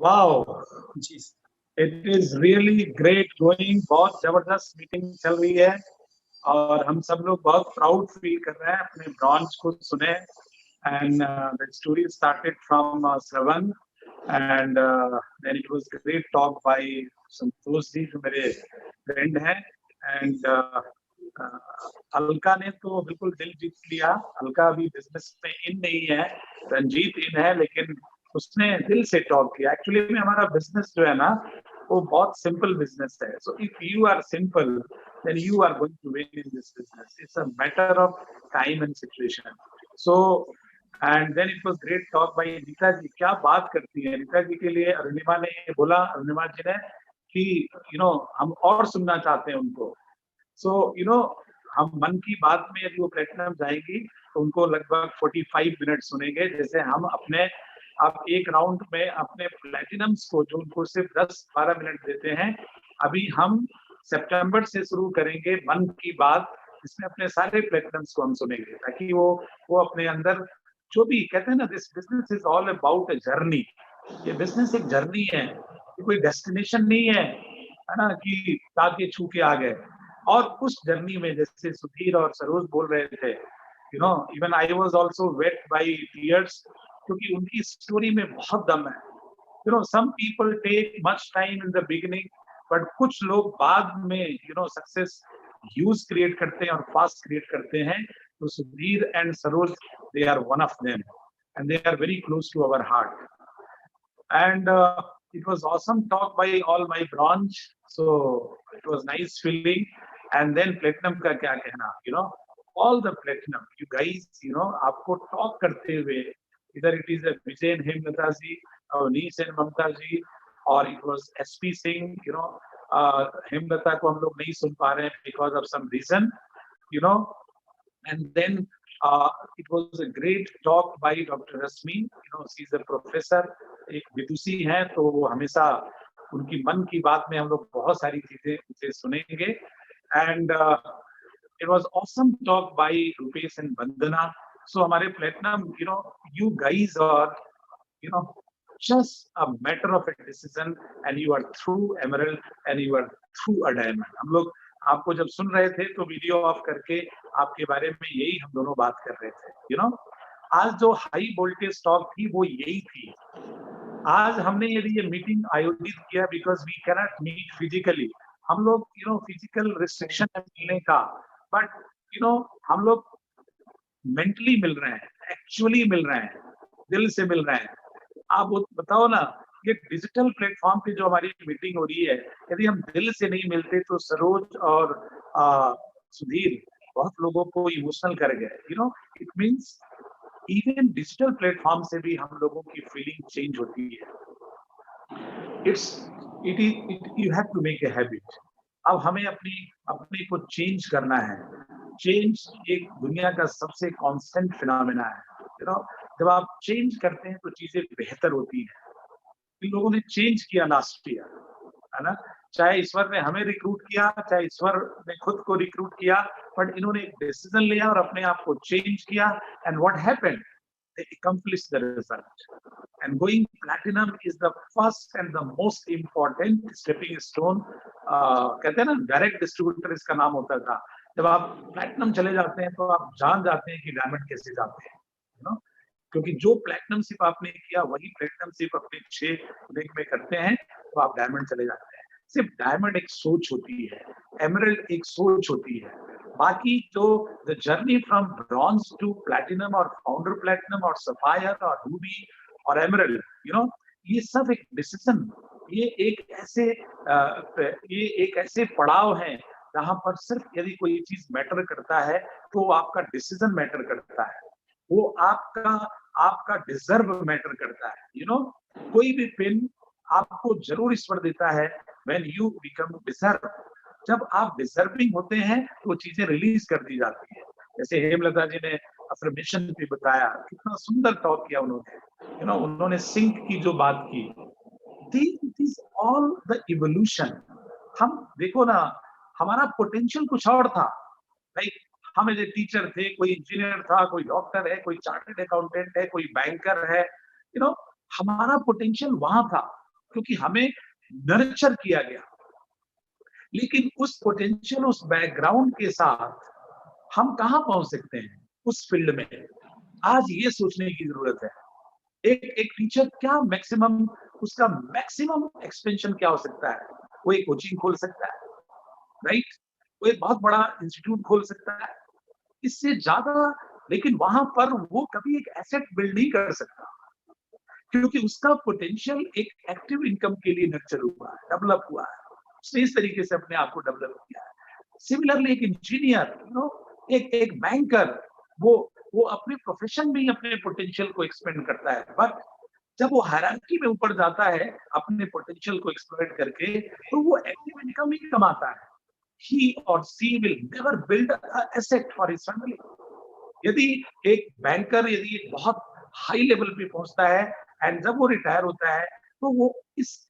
Wow जी, it is really great going. बहुत जबरदस्त मीटिंग चल रही है और हम सब लोग बहुत प्राउड फील कर रहे हैं अपने ब्रांच को सुने। And the story started from Shravan and then it was great talk by Santosh ji जो मेरे फ्रेंड हैं। एंड अलका ने तो बिल्कुल दिल जीत लिया। अलका अभी बिजनेस में इन नहीं है, रंजीत इन है, लेकिन उसने दिल से टॉक किया। एक्चुअली में हमारा बिजनेस जो है ना वो बहुत सिंपल बिजनेस है। So if you are simple then you are going to win in this business. It's a matter of time and situation. So and then it was great talk by Neeta ji. क्या बात करती है नीता जी के लिए। अरुणिमा ने बोला, अरुणिमा जी ने कि हम और सुनना चाहते हैं उनको। सो हम मन की बात में यदि वो प्लेटिनम जाएंगी तो उनको लगभग 45 मिनट सुनेंगे। जैसे हम अपने आप एक राउंड में अपने प्लेटिनम्स को जो उनको सिर्फ 10-12 मिनट देते हैं, अभी हम सितंबर से शुरू करेंगे मन की बात, इसमें अपने सारे प्लेटिनम्स को हम सुनेंगे ताकि वो अपने अंदर जो भी कहते हैं ना, this business is all about a journey. ये बिजनेस एक जर्नी है, ये कोई डेस्टिनेशन नहीं है ना कि ताके छू के आ गए। और उस जर्नी में जैसे सुधीर और सरोज बोल रहे थे, even I was also wet by tears, क्योंकि उनकी स्टोरी में बहुत दम है। Some people take much time in the beginning, but कुछ लोग बाद में सक्सेस ह्यूज क्रिएट करते हैं और फास्ट क्रिएट करते हैं। तो Sudhir and Saroj, they are one of them and they are very close to our heart. And it was awesome talk by all my branch, so it was nice feeling. And then platinum का क्या कहना, all the platinum you guys, आपको talk करते हुए, either it is a Vijay and Hemlata ji, or Nish and Mamta ji, or it was SP Singh, Hemlata को हम लोग नहीं सुन पा रहे हैं because of some reason, you know and then it was a great talk by Dr. Rasmi. She's a professor, एक विदुषी हैं, तो वो हमेशा उनकी मन की बात में हम लोग बहुत सारी चीजें उनसे सुनेंगे। And it was awesome talk by Rupesh and Vandana. So हमारे platinum, you guys are just a matter of a decision and you are through emerald and you are through a diamond। हम लोग आपको जब सुन रहे थे तो वीडियो ऑफ करके आपके बारे में यही हम दोनों बात कर रहे थे। आज जो हाई वोल्टेज टॉक थी वो यही थी। आज हमने यदि ये मीटिंग आयोजित किया because we cannot meet physically. हम लोग फिजिकल रिस्ट्रिक्शन है मिलने का, बट हम लोग मेंटली मिल रहे हैं, एक्चुअली मिल रहे हैं, दिल से मिल रहे हैं। आप बताओ ना, ये डिजिटल प्लेटफॉर्म पे जो हमारी मीटिंग हो रही है, यदि हम दिल से नहीं मिलते तो सरोज और सुधीर बहुत लोगों को इमोशनल कर गए। It means even digital platform से भी हम लोगों की फीलिंग चेंज होती है। You have to make a habit. अब हमें अपने को चेंज करना है। चेंज एक दुनिया का सबसे कांस्टेंट फिनोमेना है। जब आप चेंज करते हैं तो चीजें बेहतर होती हैं। इन लोगों ने चेंज किया लास्ट ईयर, है ना। चाहे ईश्वर ने हमें रिक्रूट किया, चाहे ईश्वर ने खुद को रिक्रूट किया, बट इन्होंने एक डिसीजन लिया और अपने आप को चेंज किया। And what happened, they accomplished the result. And going platinum is the first and the most important stepping stone। कहते हैं ना, डायरेक्ट डिस्ट्रीब्यूटर इसका नाम होता था। जब आप प्लैटिनम चले जाते हैं तो आप जान जाते हैं कि डायमंड कैसे जाते हैं। क्योंकि जो प्लैटिनम सिर्फ आपने किया वही प्लैटिनम सिर्फ अपने 6 लेग में करते हैं तो आप डायमंड चले जाते हैं। सिर्फ डायमंड एक सोच होती है, एमरल्ड एक सोच होती है। बाकी जो the journey from bronze to platinum और फाउंडर प्लैटिनम और सफायर और रूबी और एमरल्ड, ये सब एक डिसीजन, ये एक ऐसे पड़ाव है जहां पर सिर्फ यदि कोई चीज मैटर करता है तो आपका डिसीजन मैटर करता है, वो आपका डिजर्व मैटर करता है। कोई भी पिन आपको जरूर ईश्वर देता है व्हेन यू बिकम डिजर्व। जब आप डिजर्विंग होते हैं तो चीजें रिलीज कर दी जाती है। जैसे हेमलता जी ने अफर्मेशन पे बताया, कितना सुंदर टॉक किया उन्होंने। उन्होंने सिंक की जो बात की, दिस ऑल द इवोल्यूशन। हम देखो ना, हमारा पोटेंशियल कुछ और था। लाइक हम एज ए टीचर थे, कोई इंजीनियर था, कोई डॉक्टर है, कोई चार्टर्ड अकाउंटेंट है, कोई बैंकर है। हमारा पोटेंशियल वहां था। क्योंकि हमें नर्चर किया गया। लेकिन उस पोटेंशियल, उस बैकग्राउंड के साथ हम कहाँ पहुंच सकते हैं उस फील्ड में, आज ये सोचने की जरूरत है। एक टीचर क्या मैक्सिमम, उसका मैक्सिमम एक्सपेंशन क्या हो सकता है? वो एक कोचिंग खोल सकता है, राइट? वो एक बहुत बड़ा इंस्टीट्यूट खोल सकता है, इससे ज्यादा। लेकिन वहां पर वो कभी एक एसेट बिल्ड नहीं कर सकता, क्योंकि उसका पोटेंशियल एक एक्टिव इनकम के लिए नर्चर हुआ है, डेवलप हुआ है, उसने इस तरीके से अपने आप को डेवलप किया है। सिमिलरली एक इंजीनियर, एक बैंकर, वो अपने प्रोफेशन में ही अपने पोटेंशियल को एक्सपेंड करता है, बट जब वो हायरार्की में ऊपर जाता है अपने पोटेंशियल को एक्सप्लॉइट करके, तो वो एक्टिव इनकम ही कमाता है। He or she will never build an asset for his family. यदि एक बैंकर, यदि एक बहुत हाई लेवल पे पहुंचता है एंड जब वो रिटायर होता है, तो वो इस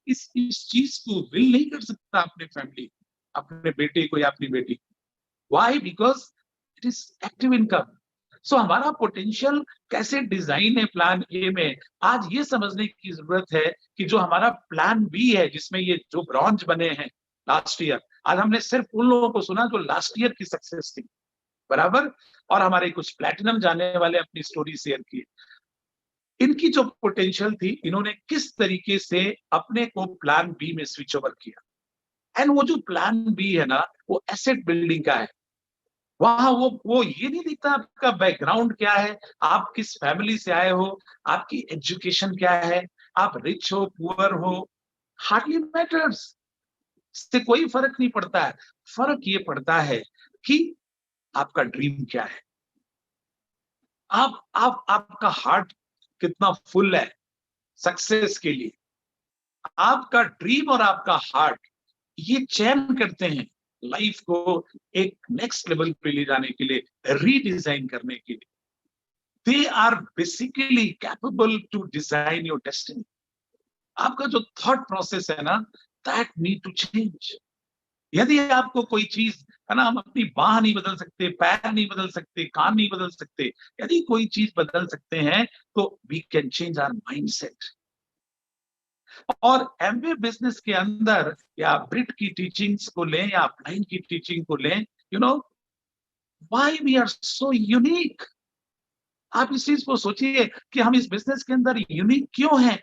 चीज को विल नहीं कर सकता अपने फैमिली, अपने बेटे को या अपनी बेटी को। Why? Because it is active income. So हमारा पोटेंशियल कैसे डिजाइन है प्लान ए में, आज ये समझने की जरूरत है कि जो हमारा प्लान बी है, जिसमें ये जो ब्रांच बने हैं लास्ट ईयर, आज हमने सिर्फ उन लोगों को सुना जो लास्ट ईयर की सक्सेस थी, बराबर, और हमारे कुछ प्लैटिनम जाने वाले अपनी स्टोरी शेयर की। इनकी जो पोटेंशियल थी, इन्होंने किस तरीके से अपने को प्लान बी में स्विच ओवर किया। एंड वो जो प्लान बी है ना, वो एसेट बिल्डिंग का है। वहां वो ये नहीं दिखता आपका बैकग्राउंड क्या है, आप किस फैमिली से आए हो, आपकी एजुकेशन क्या है, आप रिच हो पुअर हो, हार्डली मैटर्स, इससे कोई फर्क नहीं पड़ता है। फर्क ये पड़ता है कि आपका ड्रीम क्या है, आपका हार्ट कितना फुल है सक्सेस के लिए। आपका ड्रीम और आपका हार्ट ये चयन करते हैं लाइफ को एक नेक्स्ट लेवल पे ले जाने के लिए, रीडिजाइन करने के लिए। They are basically capable to design your destiny. आपका जो थॉट प्रोसेस है ना, दैट नीड टू चेंज। यदि आपको कोई चीज है ना, हम अपनी बाह नहीं बदल सकते, पैर नहीं बदल सकते, कान नहीं बदल सकते, यदि कोई चीज बदल सकते हैं तो we can change our mindset. और एमबीए बिजनेस के अंदर, या ब्रिट की टीचिंग्स को लें या अपलाइन की टीचिंग को लें, you know why we are so unique. आप इस चीज को सोचिए कि हम इस बिजनेस के अंदर यूनिक क्यों हैं?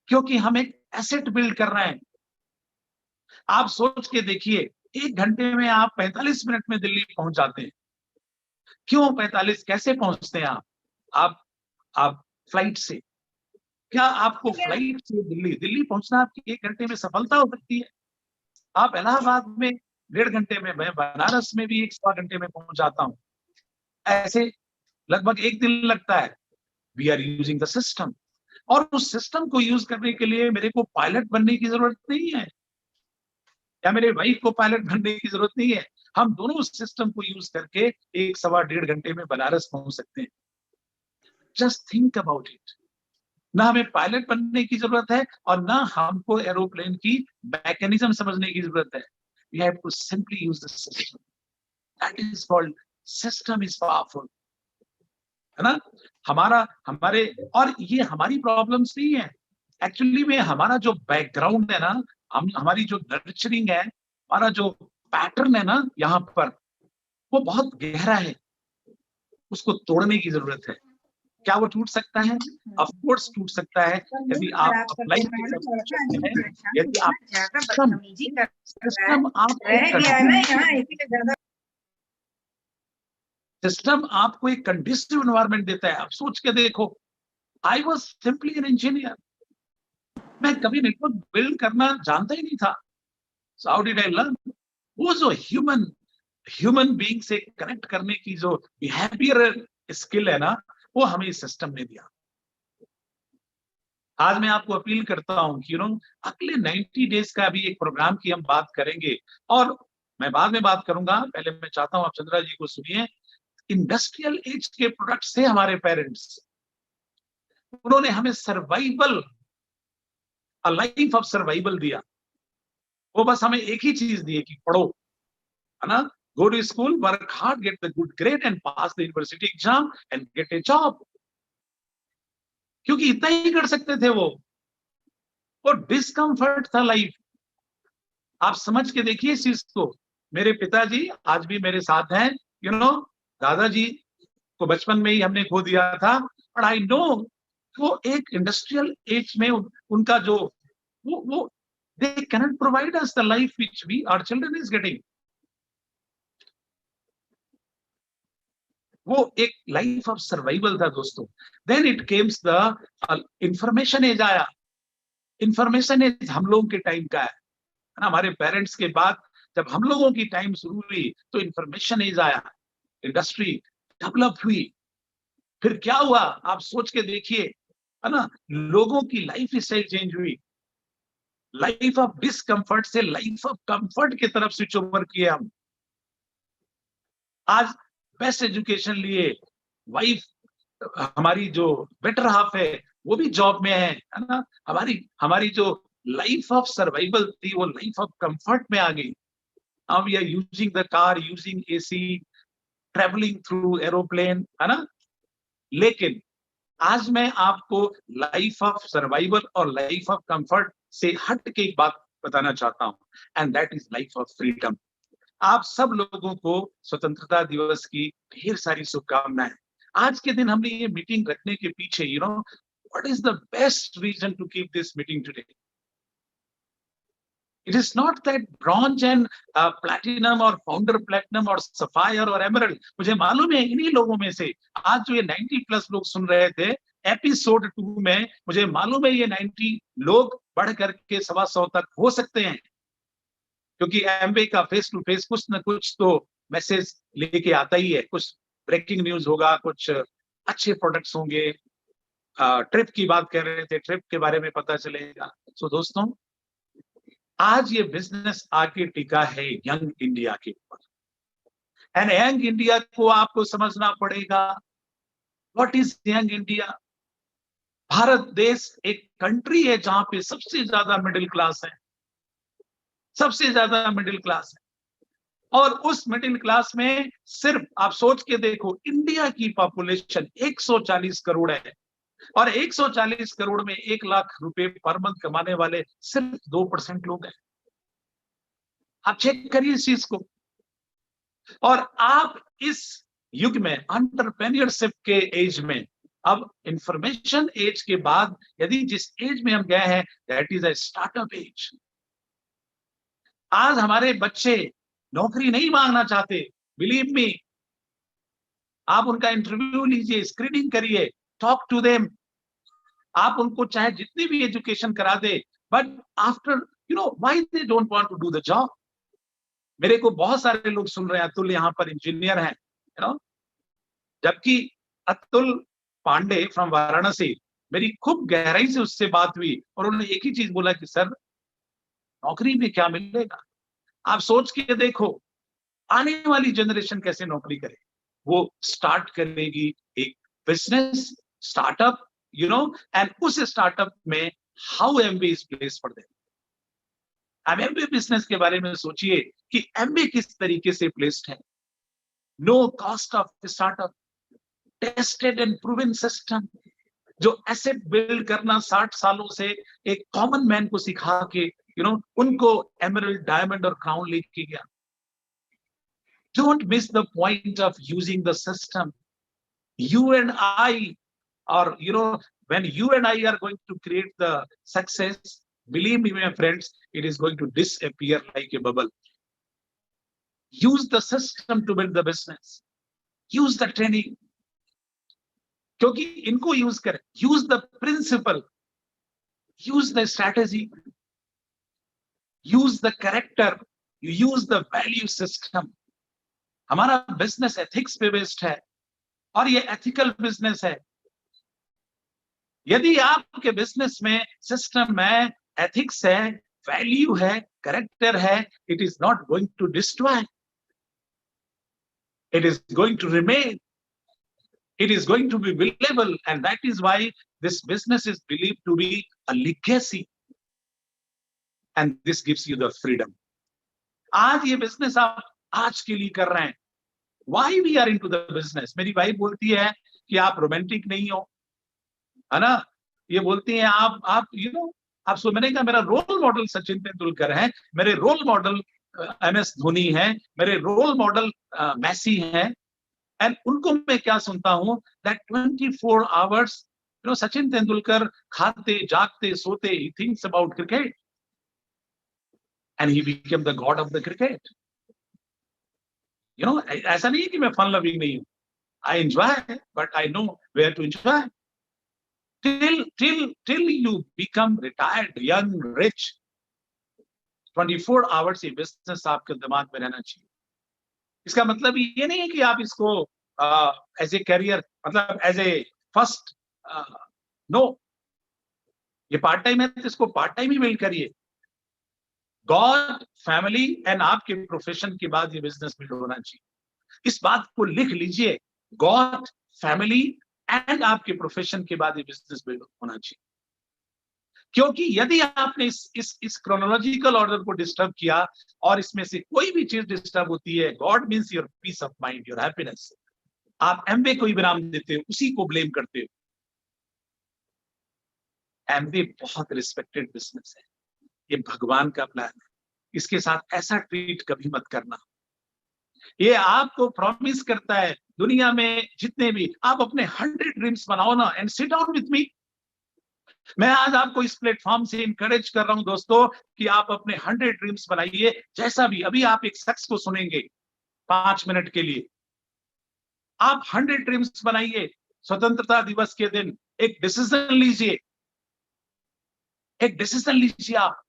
क्योंकि हम एक एसेट बिल्ड कर रहे हैं। आप सोच के देखिए, 1 घंटे में आप 45 मिनट में दिल्ली पहुंच जाते हैं। क्यों 45? कैसे पहुंचते हैं आप फ्लाइट से। क्या आपको फ्लाइट से दिल्ली पहुंचना आपकी 1 घंटे में सफलता हो सकती है? आप इलाहाबाद में 1.5 घंटे में, मैं बनारस में भी 1.25 घंटे में पहुंच जाता हूं। ऐसे लगभग 1 दिन लगता है। We are using the system, और उस सिस्टम को यूज करने के लिए मेरे को पायलट बनने की जरूरत नहीं है, या मेरे वाइफ को पायलट बनने की जरूरत नहीं है। हम दोनों उस सिस्टम को यूज करके 1-1.25 घंटे में बनारस पहुंच सकते हैं। Just think about it. ना हमें पायलट बनने की जरूरत है, और ना हमको एरोप्लेन की मैकेनिज्म समझने की जरूरत है। We have to simply use the system. That is called system is powerful, है ना? हमारे और ये हमारी प्रॉब्लम्स नहीं है। एक्चुअली में हमारा जो बैकग्राउंड है ना, हमारी जो नर्चरिंग है, हमारा जो पैटर्न है ना यहाँ पर, वो बहुत गहरा है। उसको तोड़ने की जरूरत है। क्या वो टूट सकता है? ऑफ कोर्स टूट सकता है, यदि आप अप्लाई करते हैं, यदि आप सिस्टम आपको एक कंडीसिव एनवायरनमेंट देता है। आप सोच के देखो, I was simply an engineer, मैं कभी नेटवर्क बिल्ड करना जानता ही नहीं था। So how did I learn? वो जो ह्यूमन बीइंग से कनेक्ट करने की जो बिहेवियर स्किल है ना, वो हमें इस सिस्टम ने दिया। आज मैं आपको अपील करता हूं कि अगले 90 डेज का भी एक प्रोग्राम की हम बात करेंगे, और मैं बाद में बात करूंगा। पहले मैं चाहता हूं आप चंद्रा जी को सुनिए। इंडस्ट्रियल एज के प्रोडक्ट्स थे हमारे पेरेंट्स, उन्होंने हमें survival, a life of survival दिया। वो बस हमें एक ही चीज दी है कि पढ़ो, है ना? Go to school, work hard, get the good grade and pass the university exam and get a job. क्योंकि इतना ही कर सकते थे वो। वो डिस्कम्फर्ट था लाइफ। आप समझ के देखिए इस चीज को। मेरे पिताजी आज भी मेरे साथ हैं, दादाजी को बचपन में ही हमने खो दिया था, बट आई नो वो एक इंडस्ट्रियल एज में उनका जो वो they cannot provide us the life which we our children is getting. वो एक लाइफ ऑफ सर्वाइवल था दोस्तों। Then it comes the information age आया। इंफॉर्मेशन एज हम लोगों के टाइम का है ना, हमारे पेरेंट्स के बाद जब हम लोगों की टाइम शुरू हुई तो इंफॉर्मेशन एज आया, इंडस्ट्री डेवलप हुई। फिर क्या हुआ आप सोच के देखिए, है ना, लोगों की लाइफ स्टाइल चेंज हुई। लाइफ ऑफ डिस्कंफर्ट से लाइफ ऑफ कंफर्ट की तरफ स्विच ओवर किए हम। आज बेस्ट एजुकेशन लिए वाइफ, हमारी जो बेटर हाफ है वो भी जॉब में है ना। हमारी हमारी जो लाइफ ऑफ सर्वाइवल थी वो लाइफ ऑफ कंफर्ट में आ गई। Now we are using the car, using AC, travelling through aeroplane, है ना। लेकिन आज मैं आपको लाइफ ऑफ सर्वाइवल और लाइफ ऑफ कंफर्ट से हट के एक बात बताना चाहता हूं, and that is life of freedom. आप सब लोगों को स्वतंत्रता दिवस की ढेर सारी शुभकामनाएं। आज के दिन हमने ये मीटिंग रखने के पीछे what is the best reason to keep this meeting today? It is not that bronze and platinum और फाउंडर प्लेटिनम और सफायर और एमरल्ड। मुझे मालूम है इन्हीं लोगों में से आज जो ये 90 प्लस लोग सुन रहे थे एपिसोड 2 में, मुझे मालूम है ये 90 लोग बढ़ करके 125 तक हो सकते हैं, क्योंकि एमवे का फेस टू फेस कुछ न कुछ तो मैसेज लेके आता ही है। कुछ ब्रेकिंग न्यूज होगा, कुछ अच्छे प्रोडक्ट्स होंगे, ट्रिप की बात कर रहे थे, ट्रिप के बारे में पता चलेगा। सो दोस्तों, आज ये बिजनेस आके टिका है यंग इंडिया के ऊपर। एंड यंग इंडिया को आपको समझना पड़ेगा। What is young India? Bharat देश एक कंट्री है जहां पे सबसे ज्यादा मिडिल क्लास है, सबसे ज्यादा मिडिल क्लास है। और उस मिडिल क्लास में सिर्फ आप सोच के देखो, इंडिया की पॉपुलेशन 140 करोड़ है और 140 करोड़ में 1 लाख रुपए पर मंथ कमाने वाले सिर्फ 2% लोग हैं। आप चेक करिए इस चीज को। और आप इस युग में, एंटरप्रेन्योरशिप के एज में, अब इंफॉर्मेशन एज के बाद यदि जिस एज में हम गए हैं, that is a startup age. आज हमारे बच्चे नौकरी नहीं मांगना चाहते, बिलीव मी। आप उनका इंटरव्यू लीजिए, स्क्रीनिंग करिए, टॉक टू देम। आप उनको चाहे जितनी भी एजुकेशन करा दे, but after why they don't want to do the job. मेरे को बहुत सारे लोग सुन रहे हैं, अतुल यहाँ पर इंजीनियर हैं, जबकि अतुल पांडे फ्रॉम वाराणसी, मेरी खूब गहराई से उससे बात हुई और उन्होंने एक ही चीज बोला कि सर नौकरी में क्या मिलेगा। आप सोच के देखो आने वाली जनरेशन कैसे नौकरी करे। वो स्टार्ट करेगी एक बिजनेस स्टार्टअप, एंड उस स्टार्टअप में how MB is place for them. अब एमबी बिजनेस के बारे में सोचिए कि एमबी किस तरीके से प्लेस्ड है। No cost of startup, tested and proven system, जो एसेट बिल्ड करना 60 सालों से एक कॉमन मैन को सिखा के उनको एमरल्ड, डायमंड और क्राउन लेके गया। Don't miss the point of using the system. You and I, or when you and I are going to create the success, believe me, my friends, it is going to disappear like a bubble. Use the system to build the business. Use the training. क्योंकि इनको use करें, use the principle, use the strategy, use the character, use the value system. हमारा business ethics पे based है और ये ethical business है। यदि आपके बिजनेस में सिस्टम है, एथिक्स है, वैल्यू है, कैरेक्टर है, it is not going to destroy, it is going to remain, it is going to be believable, and that is why this business is believed to be a legacy, and this gives you the freedom. आज ये business आप आज के लिए कर रहे हैं। Why we are into the business? मेरी वाइफ बोलती है कि आप रोमांटिक नहीं हो, है ना। ये बोलती है आप आपसे मैंने कहा मेरा रोल मॉडल सचिन तेंदुलकर है, मेरे रोल मॉडल MS धोनी है, मेरे रोल मॉडल मैसी है, एंड उनको मैं क्या सुनता हूं दैट 24 आवर्स सचिन तेंदुलकर खाते जागते सोते he thinks about cricket and he became the god of the cricket. ऐसा नहीं है कि मैं फन लविंग नहीं हूं, I enjoy but I know where to enjoy. till you become retired young rich 24 hours ये बिजनेस आपके दिमाग में रहना चाहिए। इसका मतलब ये नहीं है कि आप इसको एज ए करियर मतलब एज ए फर्स्ट नो, ये पार्ट टाइम है तो इसको पार्ट टाइम ही बिल्ड करिए। गॉड, फैमिली एंड आपके प्रोफेशन के बाद ये बिजनेस बिल्ड होना चाहिए। इस बात को लिख लीजिए, गॉड, फैमिली एंड आपके प्रोफेशन के बाद ये बिजनेस बिल्ड होना चाहिए। क्योंकि यदि आपने इस क्रोनोलॉजिकल ऑर्डर को डिस्टर्ब किया और इसमें से कोई भी चीज डिस्टर्ब होती है, god means your peace of mind, your happiness, आप एमवे को ही विराम देते हो, उसी को ब्लेम करते हो। एमवे बहुत रिस्पेक्टेड बिजनेस है, ये भगवान का प्लान है, इसके साथ ऐसा ट्रीट कभी मत करना। ये आपको प्रॉमिस करता है दुनिया में जितने भी आप अपने 100 ड्रीम्स बनाओ ना and sit down with me. मैं आज आपको इस प्लेटफॉर्म से इंकरेज कर रहा हूं दोस्तों कि आप अपने 100 ड्रीम्स बनाइए। जैसा भी अभी आप एक शख्स को सुनेंगे 5 मिनट के लिए, आप 100 ड्रीम्स बनाइए। स्वतंत्रता दिवस के दिन एक डिसीजन लीजिए, एक डिसीजन लीजिए। आप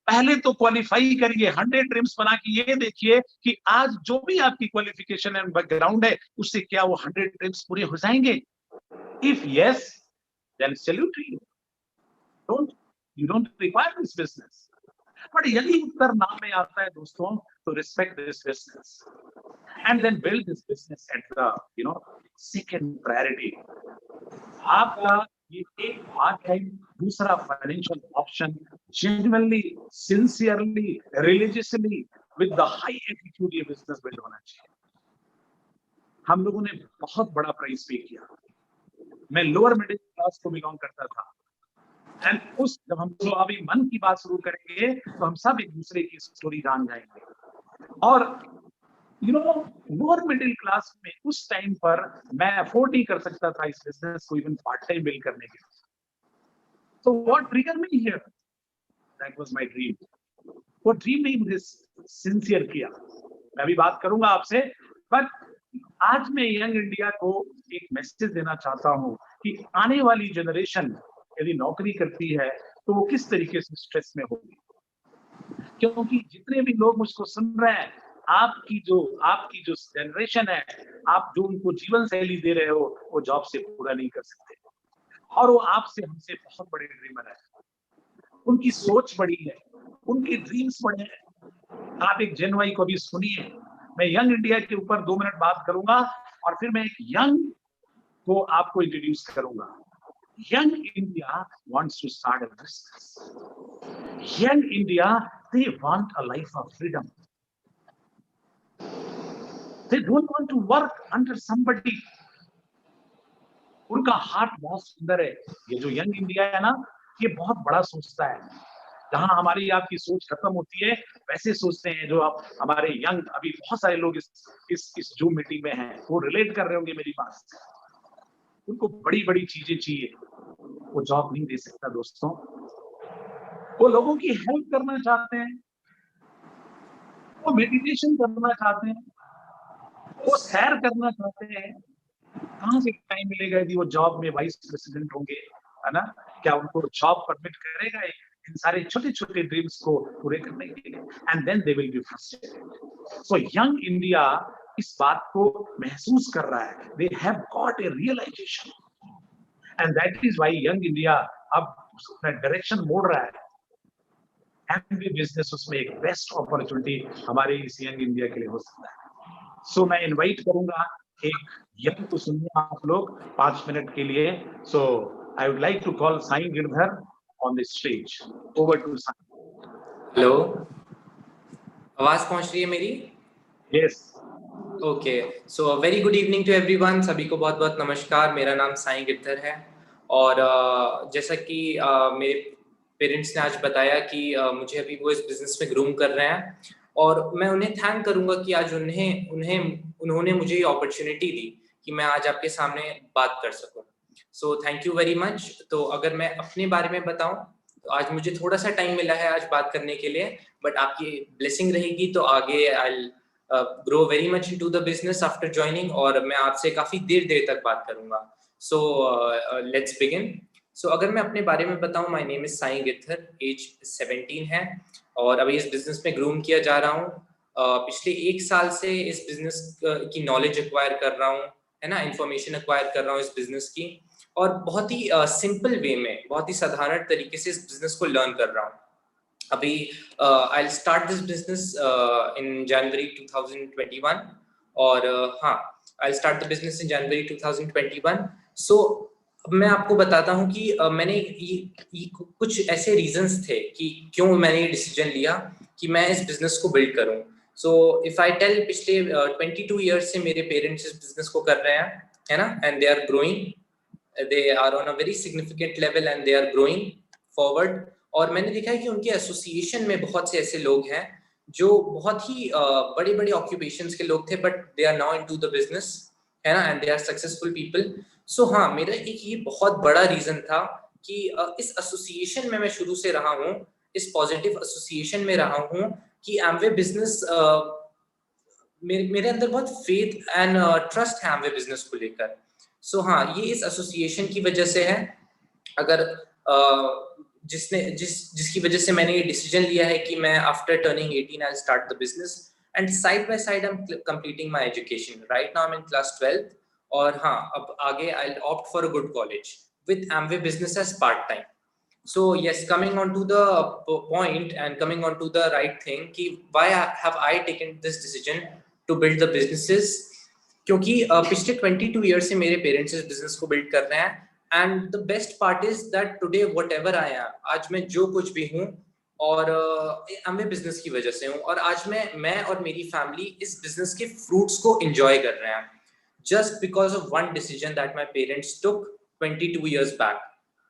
पहले तो क्वालिफाई करिए, 100 ड्रीम्स बना के ये देखिए कि आज जो भी आपकी क्वालिफिकेशन एंड बैकग्राउंड है उससे क्या वो 100 ड्रीम्स पूरे हो जाएंगे। If yes, then salute to you. You don't require this business. But यदि उत्तर ना में आता है दोस्तों, तो respect this business and then build this business at the second priority. आपका ये एक पार्ट टाइम, दूसरा financial option, genuinely, sincerely, religiously, with the high attitude ये बिजनेस बिल्ड होना चाहिए। हम लोगों ने बहुत बड़ा प्राइस पे किया। मैं लोअर मिडिल क्लास को बिलोंग करता था एंड जब हम लोग अभी मन की बात शुरू करेंगे तो हम सब एक दूसरे की स्टोरी जान जाएंगे। और लोअर मिडिल क्लास में उस टाइम पर मैं अफोर्ड नहीं कर सकता था इस बिजनेस को इवन पार्ट टाइम बिल्ड करने के लिए। तो what trigger me here, that was my dream. वो ड्रीम ने मुझे सिंसियर किया। मैं अभी बात करूंगा आपसे, बट आज मैं यंग इंडिया को एक मैसेज देना चाहता हूं कि आने वाली जनरेशन यदि नौकरी करती है तो वो किस तरीके से स्ट्रेस में होगी। क्योंकि जितने भी लोग मुझको सुन रहे हैं, आपकी जो जनरेशन है, आप जो उनको जीवन शैली दे रहे हो वो जॉब से पूरा नहीं कर सकते, और वो आपसे हमसे बहुत बड़े ड्रीमर है। उनकी सोच बड़ी है, उनके ड्रीम्स बड़े हैं। आप एक जेन वाई को भी सुनिए। मैं यंग इंडिया के ऊपर 2 मिनट बात करूंगा और फिर मैं एक यंग को आपको इंट्रोड्यूस करूंगा। Young India wants to start a business. Young India, they want a life of freedom. They don't want to work under somebody. उनका हार्ट बहुत सुंदर है। ये जो यंग इंडिया है ना, ये बहुत बड़ा सोचता है। जहां हमारी आपकी सोच खत्म होती है, वैसे सोचते हैं जो आप हमारे यंग, अभी बहुत सारे लोग इस जूम मीटिंग में हैं, वो रिलेट कर रहे होंगे मेरी बात से। उनको बड़ी बड़ी चीजें चाहिए, वो जॉब नहीं दे सकता दोस्तों। वो लोगों की हेल्प करना चाहते हैं, वो मेडिटेशन करना चाहते हैं, वो सैर करना चाहते हैं। कहां से टाइम मिलेगा यदि वो जॉब में वाइस प्रेसिडेंट होंगे, है ना? क्या उनको जॉब परमिट करेगा इन सारे छोटे छोटे ड्रीम्स को पूरे करने के लिए? And then they will be frustrated. So young India इस बात को महसूस कर रहा है। They have got a realization and that is why young India अब अपना डायरेक्शन मोड़ रहा है। एमबी बिजनेस उसमें एक बेस्ट अपॉर्चुनिटी हमारे इस यंग इंडिया के लिए हो सकता है। सो मैं इनवाइट करूंगा एक यंग को सुनिए आप लोग 5 मिनट के लिए। So I would like to call Sai Girdhar on the stage. Over to Sai. Hello, आवाज पहुंच रही है मेरी? Yes. Okay, so very good evening to everyone. सभी को बहुत बहुत नमस्कार। मेरा नाम साईं गिरधर है और जैसा कि मेरे पेरेंट्स ने आज बताया कि मुझे अभी वो इस बिजनेस में ग्रूम कर रहे हैं, और मैं उन्हें थैंक करूंगा कि आज उन्होंने मुझे ये अपॉर्चुनिटी दी कि मैं आज आपके सामने बात कर सकूं। So thank you very much. तो अगर मैं अपने बारे में बताऊं तो आज मुझे थोड़ा सा टाइम मिला है आज बात करने के लिए, बट आपकी ब्लेसिंग रहेगी तो आगे I grow very much into the business after joining, और मैं आपसे काफी देर तक बात करूंगा। So let's begin. सो अगर मैं अपने बारे में बताऊं, my name is Sai Girdhar, age 17 है और अभी इस बिजनेस में ग्रूम किया जा रहा हूँ। पिछले 1 साल से इस बिजनेस की नॉलेज एक्वायर कर रहा हूँ, है ना, इंफॉर्मेशन एक्वायर कर रहा हूँ इस बिजनेस की, और बहुत ही सिंपल वे में, बहुत ही साधारण तरीके से इस बिजनेस को लर्न कर रहा हूँ। अभी I will start this business in January 2021, और हाँ, I will start the business in January 2021। So अब मैं आपको बताता हूँ कि मैंने ये कुछ ऐसे रीजंस थे कि क्यों मैंने ये डिसीजन लिया कि मैं इस बिजनेस को बिल्ड करूँ। सो इफ आई टेल, पिछले 22 ईयर्स से मेरे पेरेंट्स इस बिजनेस को कर रहे हैं, है ना, and they are growing, they are on a very significant level and they are growing forward। और मैंने देखा है कि उनके एसोसिएशन में बहुत से ऐसे लोग हैं जो बहुत ही बड़े बड़े ऑक्यूपेशंस के लोग थे, but they are now into the business, है ना, and they are successful people. So हाँ, मेरा एक ये बहुत बड़ा रीजन था कि इस एसोसिएशन में मैं शुरू से रहा हूँ, इस पॉजिटिव एसोसिएशन में रहा हूँ कि एमवे बिजनेस, मेरे अंदर बहुत फेथ एंड ट्रस्ट है एमवे बिजनेस को लेकर। सो हाँ, ये इस एसोसिएशन की वजह से है। अगर जिसकी वजह से मैंने ये डिसीजन लिया है कि मैं after turning 18 I start the business, and side by side I am completing my education. Right now I am in class 12th, और हाँ, अब आगे I will opt for a good college with Amway business as part time. So yes, coming on to the point and coming on to the right thing, कि why have I taken this decision to build the businesses? क्योंकि पिछले 22 years से मेरे parents इस business को build कर रहे हैं, and the best part is that today whatever I am, आज मैं जो कुछ भी हूँ, और मैं बिजनेस की वजह से हूँ, और आज मैं और मेरी फैमिली इस बिजनेस के फ्रूट्स को एंजॉय कर रहे हैं, just because of one decision that my parents took 22 years back.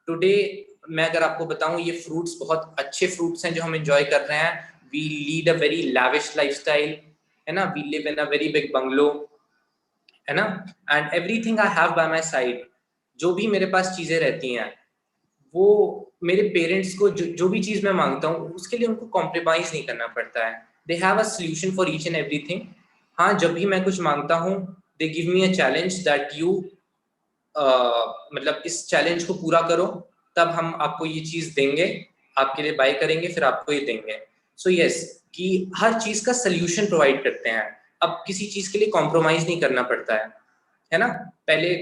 Today मैं अगर आपको बताऊं, ये फ्रूट्स बहुत अच्छे फ्रूट्स हैं जो हम एंजॉय कर रहे हैं। We lead a very lavish lifestyle, है ना, we live in a very big bungalow, है ना, and everything I have by my side. जो भी मेरे पास चीजें रहती हैं, वो मेरे पेरेंट्स को जो भी चीज मैं मांगता हूँ उसके लिए उनको कॉम्प्रोमाइज नहीं करना पड़ता है। They have a solution for each and everything. हाँ, जब भी मैं कुछ मांगता हूँ, they give me a challenge that you, मतलब इस चैलेंज को पूरा करो, तब हम आपको ये चीज देंगे, आपके लिए बाय करेंगे, फिर आपको ये देंगे। सो यस, कि हर चीज का सोल्यूशन प्रोवाइड करते हैं। अब किसी चीज के लिए कॉम्प्रोमाइज नहीं करना पड़ता है ना। पहले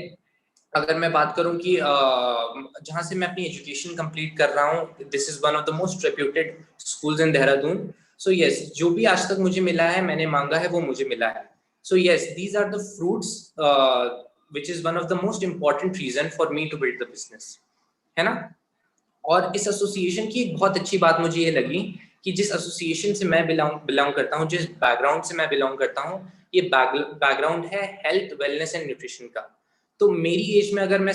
अगर मैं बात करूं कि जहां से मैं अपनी एजुकेशन कंप्लीट कर रहा हूं, this is one of the most reputed schools in Dehradun. So yes, जो भी आज तक मुझे मिला है, मैंने मांगा है, वो मुझे मिला है। So yes, these are the fruits which is one of the most important reason for me to build the business, है ना। और इस एसोसिएशन की एक बहुत अच्छी बात मुझे ये लगी कि जिस एसोसिएशन से मैं बिलोंग करता हूँ, जिस बैकग्राउंड से मैं बिलोंग करता हूँ, ये बैकग्राउंड है हेल्थ, वेलनेस एंड न्यूट्रिशन का। तो मेरी एज में अगर मैं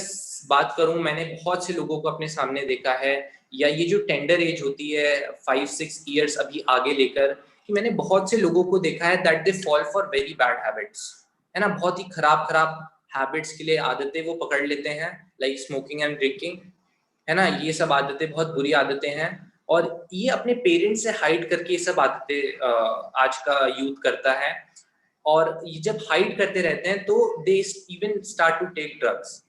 बात करूं, मैंने बहुत से लोगों को अपने सामने देखा है, या ये जो टेंडर एज होती है 5-6 ईयर्स अभी आगे लेकर, कि मैंने बहुत से लोगों को देखा है that they fall for very bad habits, है ना, बहुत ही खराब हैबिट्स के लिए आदतें वो पकड़ लेते हैं, लाइक स्मोकिंग एंड ड्रिंकिंग, है ना। ये सब आदतें बहुत बुरी आदतें हैं, और ये अपने पेरेंट्स से हाइड करके ये सब आदतें आज का यूथ करता है। और ये जब हाइड करते रहते हैं तो they even start to take drugs,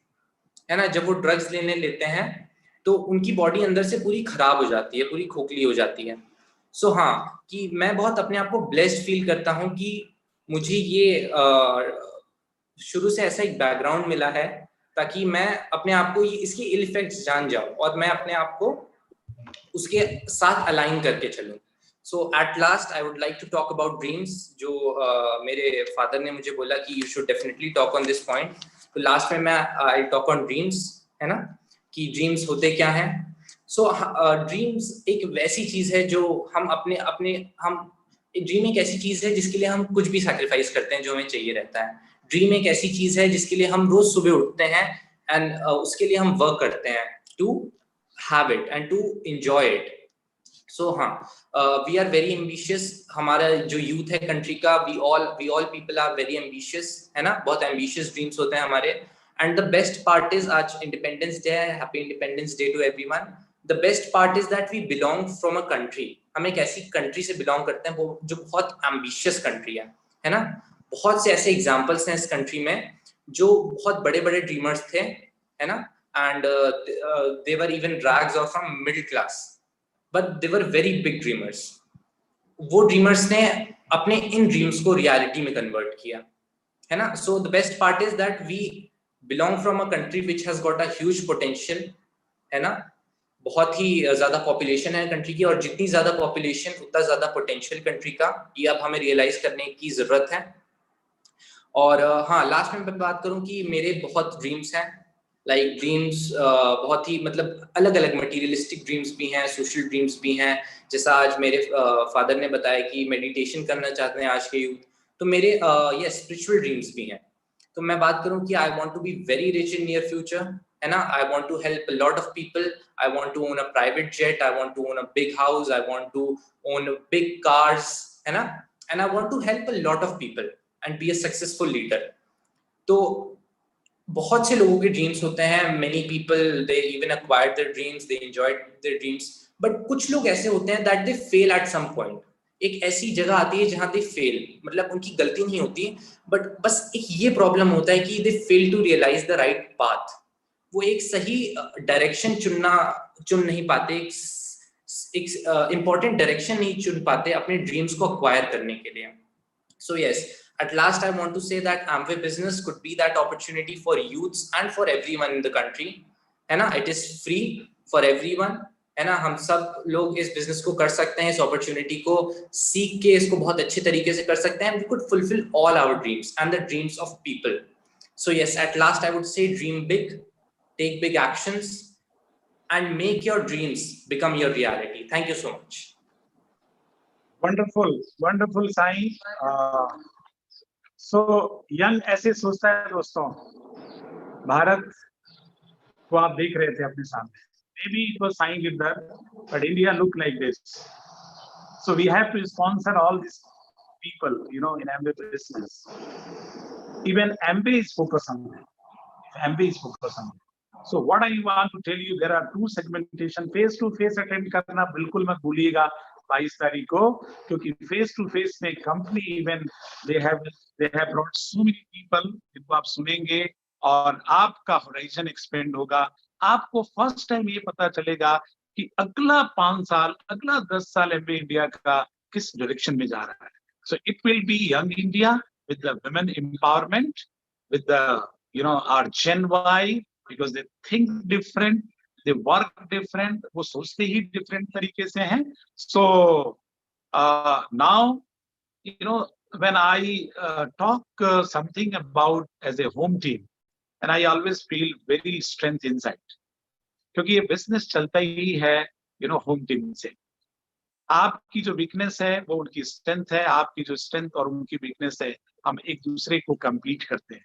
है ना। जब वो ड्रग्स लेते हैं तो उनकी बॉडी अंदर से पूरी खराब हो जाती है, पूरी खोखली हो जाती है। सो हाँ, कि मैं बहुत अपने आप को ब्लेस्ड फील करता हूँ कि मुझे ये शुरू से ऐसा एक बैकग्राउंड मिला है, ताकि मैं अपने आप को इसके इल इफेक्ट्स जान जाऊं और मैं अपने आप को उसके साथ अलाइन करके चलूं। So at last I would like to talk about dreams, जो मेरे फादर ने मुझे बोला कि you should definitely talk on this point. तो लास्ट में मैं आई टॉक ऑन ड्रीम्स, है ना, कि ड्रीम्स होते क्या हैं। सो ड्रीम्स एक वैसी चीज है जो हम अपने हम ड्रीम एक ऐसी चीज है जिसके लिए हम कुछ भी सैक्रिफाइस करते हैं जो हमें चाहिए रहता है। ड्रीम एक ऐसी चीज है जिसके लिए हम रोज सुबह उठते हैं एंड उसके लिए हम वर्क करते हैं to have it and to enjoy it. So हाँ, वी आर वेरी एम्बिशियस। हमारा जो यूथ है कंट्री का, we all people are very ambitious, है ना, बहुत एम्बिशियस ड्रीम्स होते हैं हमारे। And the best part is, आज इंडिपेंडेंस डे है, happy independence day to everyone. The best part is that we belong from a country, हम एक ऐसी कंट्री से बिलोंग करते हैं वो जो बहुत एम्बिशियस कंट्री है ना। बहुत से ऐसे एग्जाम्पल्स हैं इस कंट्री में जो बहुत बड़े बड़े ड्रीमर्स थे, है ना, and they were even drags off from middle class, but they were very big dreamers. वो ड्रीमर्स ने अपने इन ड्रीम्स को रियलिटी में कन्वर्ट किया, है ना। So the best part is that we belong from a country which has got a huge potential, है ना। बहुत ही ज्यादा पॉपुलेशन है कंट्री की, और जितनी ज्यादा पॉपुलेशन उतना ज्यादा पोटेंशियल कंट्री का, ये अब हमें रियलाइज करने की जरूरत है। और हाँ, लास्ट में मैं बात करूं कि मेरे बहुत ड्रीम्स हैं, लाइक ड्रीम्स बहुत ही मतलब अलग अलग मटीरियलिस्टिक ड्रीम्स भी हैं, सोशल ड्रीम्स भी हैं। जैसा आज मेरे फादर ने बताया कि मेडिटेशन करना चाहते हैं आज के यूथ, तो मेरे ये स्पिरिचुअल ड्रीम्स भी हैं। तो मैं बात करूं कि I want to be very rich in near future, है ना। I want to help a lot of people, I want to own a private jet, I want to own a big house, I want to own big cars, है ना। And I want to help a lot of people and be a successful leader. तो बहुत से लोगों के dreams होते हैं, many people they even acquired their dreams, they enjoyed their dreams, but कुछ लोग ऐसे होते हैं that they fail at some point. एक ऐसी जगह आती है जहां दे फेल, मतलब उनकी गलती नहीं होती, बट बस एक ये प्रॉब्लम होता है कि they fail to realize the right path. वो एक सही डायरेक्शन चुन नहीं पाते, एक इंपॉर्टेंट डायरेक्शन नहीं चुन पाते अपने ड्रीम्स को अक्वायर करने के लिए। So yes, at last I want to say that Amway Business could be that opportunity for youths and for everyone in the country, है ना। It is free for everyone, है ना। हम सब लोग इस बिजनेस को कर सकते हैं, इस अपॉर्चुनिटी को सीख के इसको बहुत अच्छे तरीके से कर सकते हैं। We could fulfill all our dreams and the dreams of people. So yes, at last I would say dream big, take big actions, and make your dreams become your reality. Thank you so much. Wonderful wonderful Sai. So young ऐसे सोचता है दोस्तों, भारत को आप देख रहे थे अपने सामने, may be it was Sai Girdhar, but India look like this. So we have to sponsor all these people, in Amway business. Even Amway is focused on that. Amway is focused on that. So what I want to tell you, there are two segmentation. Face to face attend करना बिल्कुल मत भूलिएगा 22 तारीख को, क्योंकि face to face में company even they have brought so many people जिनको आप सुनेंगे और आपका horizon expand होगा। आपको first time ये पता चलेगा कि अगला 5 साल, अगला 10 साल एमवे इंडिया का किस डायरेक्शन में जा रहा है। So it will be young India with the women empowerment, with the our Gen Y, because they think different, they work different, वो सोचते ही different तरीके से हैं। So now when I talk something about as a home team, and I always feel very strength inside, क्योंकि ये business चलता ही है home team से। आपकी जो वीकनेस है वो उनकी स्ट्रेंथ है, आपकी जो स्ट्रेंथ और उनकी वीकनेस है, हम एक दूसरे को कंप्लीट करते हैं।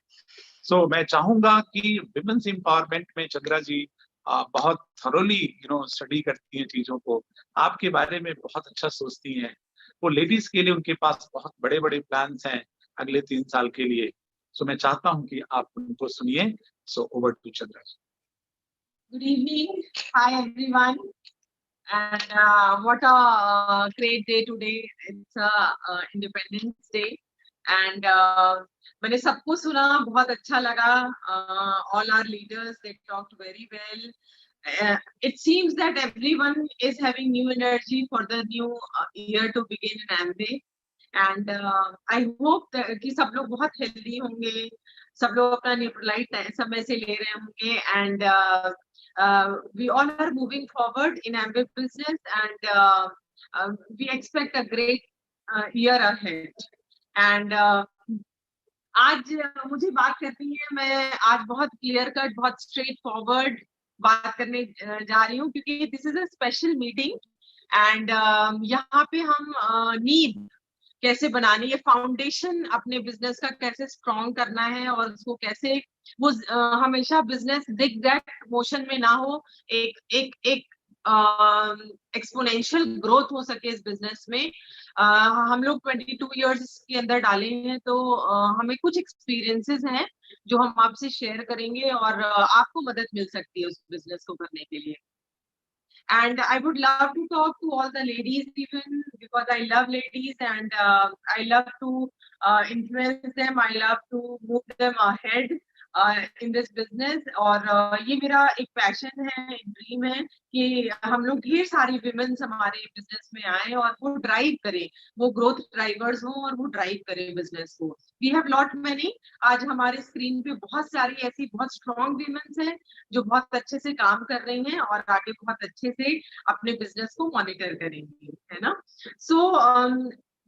सो मैं चाहूंगा कि विमेंस एम्पावरमेंट में चंद्रा जी बहुत थरोली स्टडी करती हैं चीजों को, आपके बारे में बहुत अच्छा सोचती हैं। वो लेडीज के लिए उनके पास बहुत बड़े बड़े प्लान्स हैं अगले 3 साल के लिए। सो मैं चाहता हूं कि आप उनको सुनिए। So over to Chandra ji. Good evening. Hi, everyone. And what a great day today. It's Independence Day. And मैंने सबको सुना, बहुत अच्छा लगा. All our leaders, they talked very well. It seems that everyone is having new energy for the new year to begin in Amway. And I hope that कि सब लोग बहुत healthy होंगे, सब लोग अपना न्यूट्रलाइट समय से ले रहे होंगे, and we all are moving forward in Amway business, and we expect a great year ahead. And आज मुझे बात करनी है, मैं आज बहुत क्लियर कट, बहुत स्ट्रेट फॉरवर्ड बात करने जा रही हूँ, क्योंकि this is a special meeting. And यहाँ पे हम नीड कैसे बनानी है, फाउंडेशन अपने बिजनेस का कैसे स्ट्रॉन्ग करना है और उसको कैसे वो हमेशा बिजनेस दिग दैट मोशन में ना हो, एक एक एक एक्सपोनेंशियल ग्रोथ हो सके इस बिजनेस में। हम लोग 22 इयर्स के अंदर डाले हैं, तो हमें कुछ एक्सपीरियंसेस हैं जो हम आपसे शेयर करेंगे और आपको मदद मिल सकती है उस बिजनेस को करने के लिए। And I would love to talk to all the ladies even because I love ladies and I love to influence them. I love to move them ahead in this business. और ये मेरा एक passion है, एक dream है कि हम लोग ढेर सारी विमेन्स हमारे बिजनेस में आए और वो ड्राइव करें, वो ग्रोथ ड्राइवर्स हों और वो ड्राइव करें बिजनेस को। वी हैव लॉट मैनी, आज हमारे स्क्रीन पे बहुत सारी ऐसी बहुत स्ट्रॉन्ग विमेन्स हैं जो बहुत अच्छे से काम कर रही हैं और आगे बहुत अच्छे से अपने बिजनेस को मॉनिटर करेंगी, है ना। So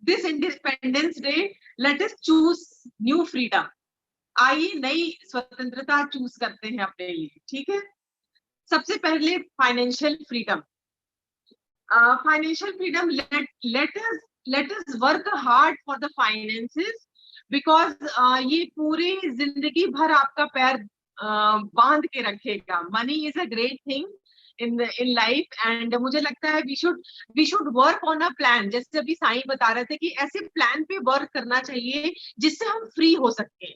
this independence day let us choose new freedom. आइए नई स्वतंत्रता चूज करते हैं अपने लिए, ठीक है। सबसे पहले financial freedom. Financial freedom, let us work hard for the finances because ये पूरी जिंदगी भर आपका पैर बांध के रखेगा। Money is a great thing in life and मुझे लगता है we should work on a plan। जैसे अभी साईं बता रहे थे कि ऐसे प्लान पे वर्क करना चाहिए जिससे हम फ्री हो सके,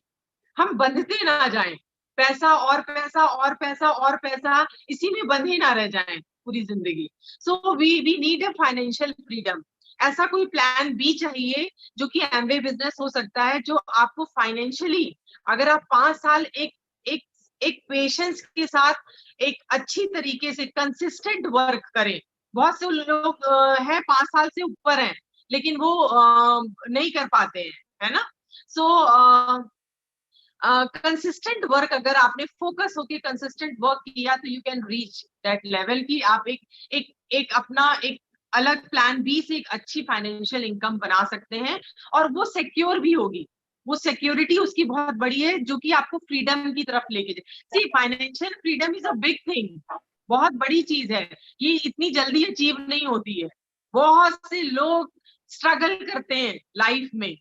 हम बंधते ना जाएं, पैसा और पैसा और पैसा और पैसा इसी में बंधे ना रह जाएं पूरी जिंदगी। So we need a financial freedom. ऐसा कोई प्लान भी चाहिए जो कि एमवे बिजनेस हो सकता है, जो आपको फाइनेंशियली, अगर आप 5 साल एक पेशेंस के साथ एक अच्छी तरीके से कंसिस्टेंट वर्क करें। बहुत से लोग हैं 5 साल से ऊपर हैं लेकिन वो नहीं कर पाते हैं, है ना। सो कंसिस्टेंट वर्क, अगर आपने फोकस होके कंसिस्टेंट वर्क किया तो you can reach that level की आप एक अपना एक अलग प्लान बी से एक अच्छी फाइनेंशियल इनकम बना सकते हैं और वो सिक्योर भी होगी। वो सिक्योरिटी उसकी बहुत बड़ी है जो कि आपको फ्रीडम की तरफ लेके जाए। See, financial freedom is a big thing, बहुत बड़ी चीज है, ये इतनी जल्दी अचीव नहीं होती है। बहुत से लोग स्ट्रगल करते हैं लाइफ में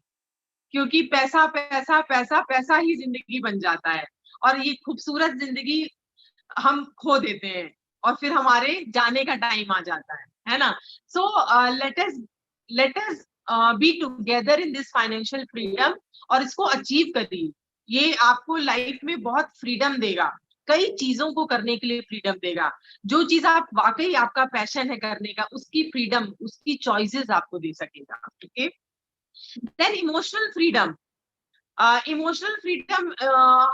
क्योंकि पैसा पैसा पैसा पैसा ही जिंदगी बन जाता है और ये खूबसूरत जिंदगी हम खो देते हैं और फिर हमारे जाने का टाइम आ जाता है ना। So let us be together in this financial freedom और इसको अचीव करिए। ये आपको लाइफ में बहुत फ्रीडम देगा, कई चीजों को करने के लिए फ्रीडम देगा। जो चीज आप वाकई आपका पैशन है करने का, उसकी फ्रीडम, उसकी चॉइसेस आपको दे सकेगा। Okay, then emotional freedom. Emotional freedom,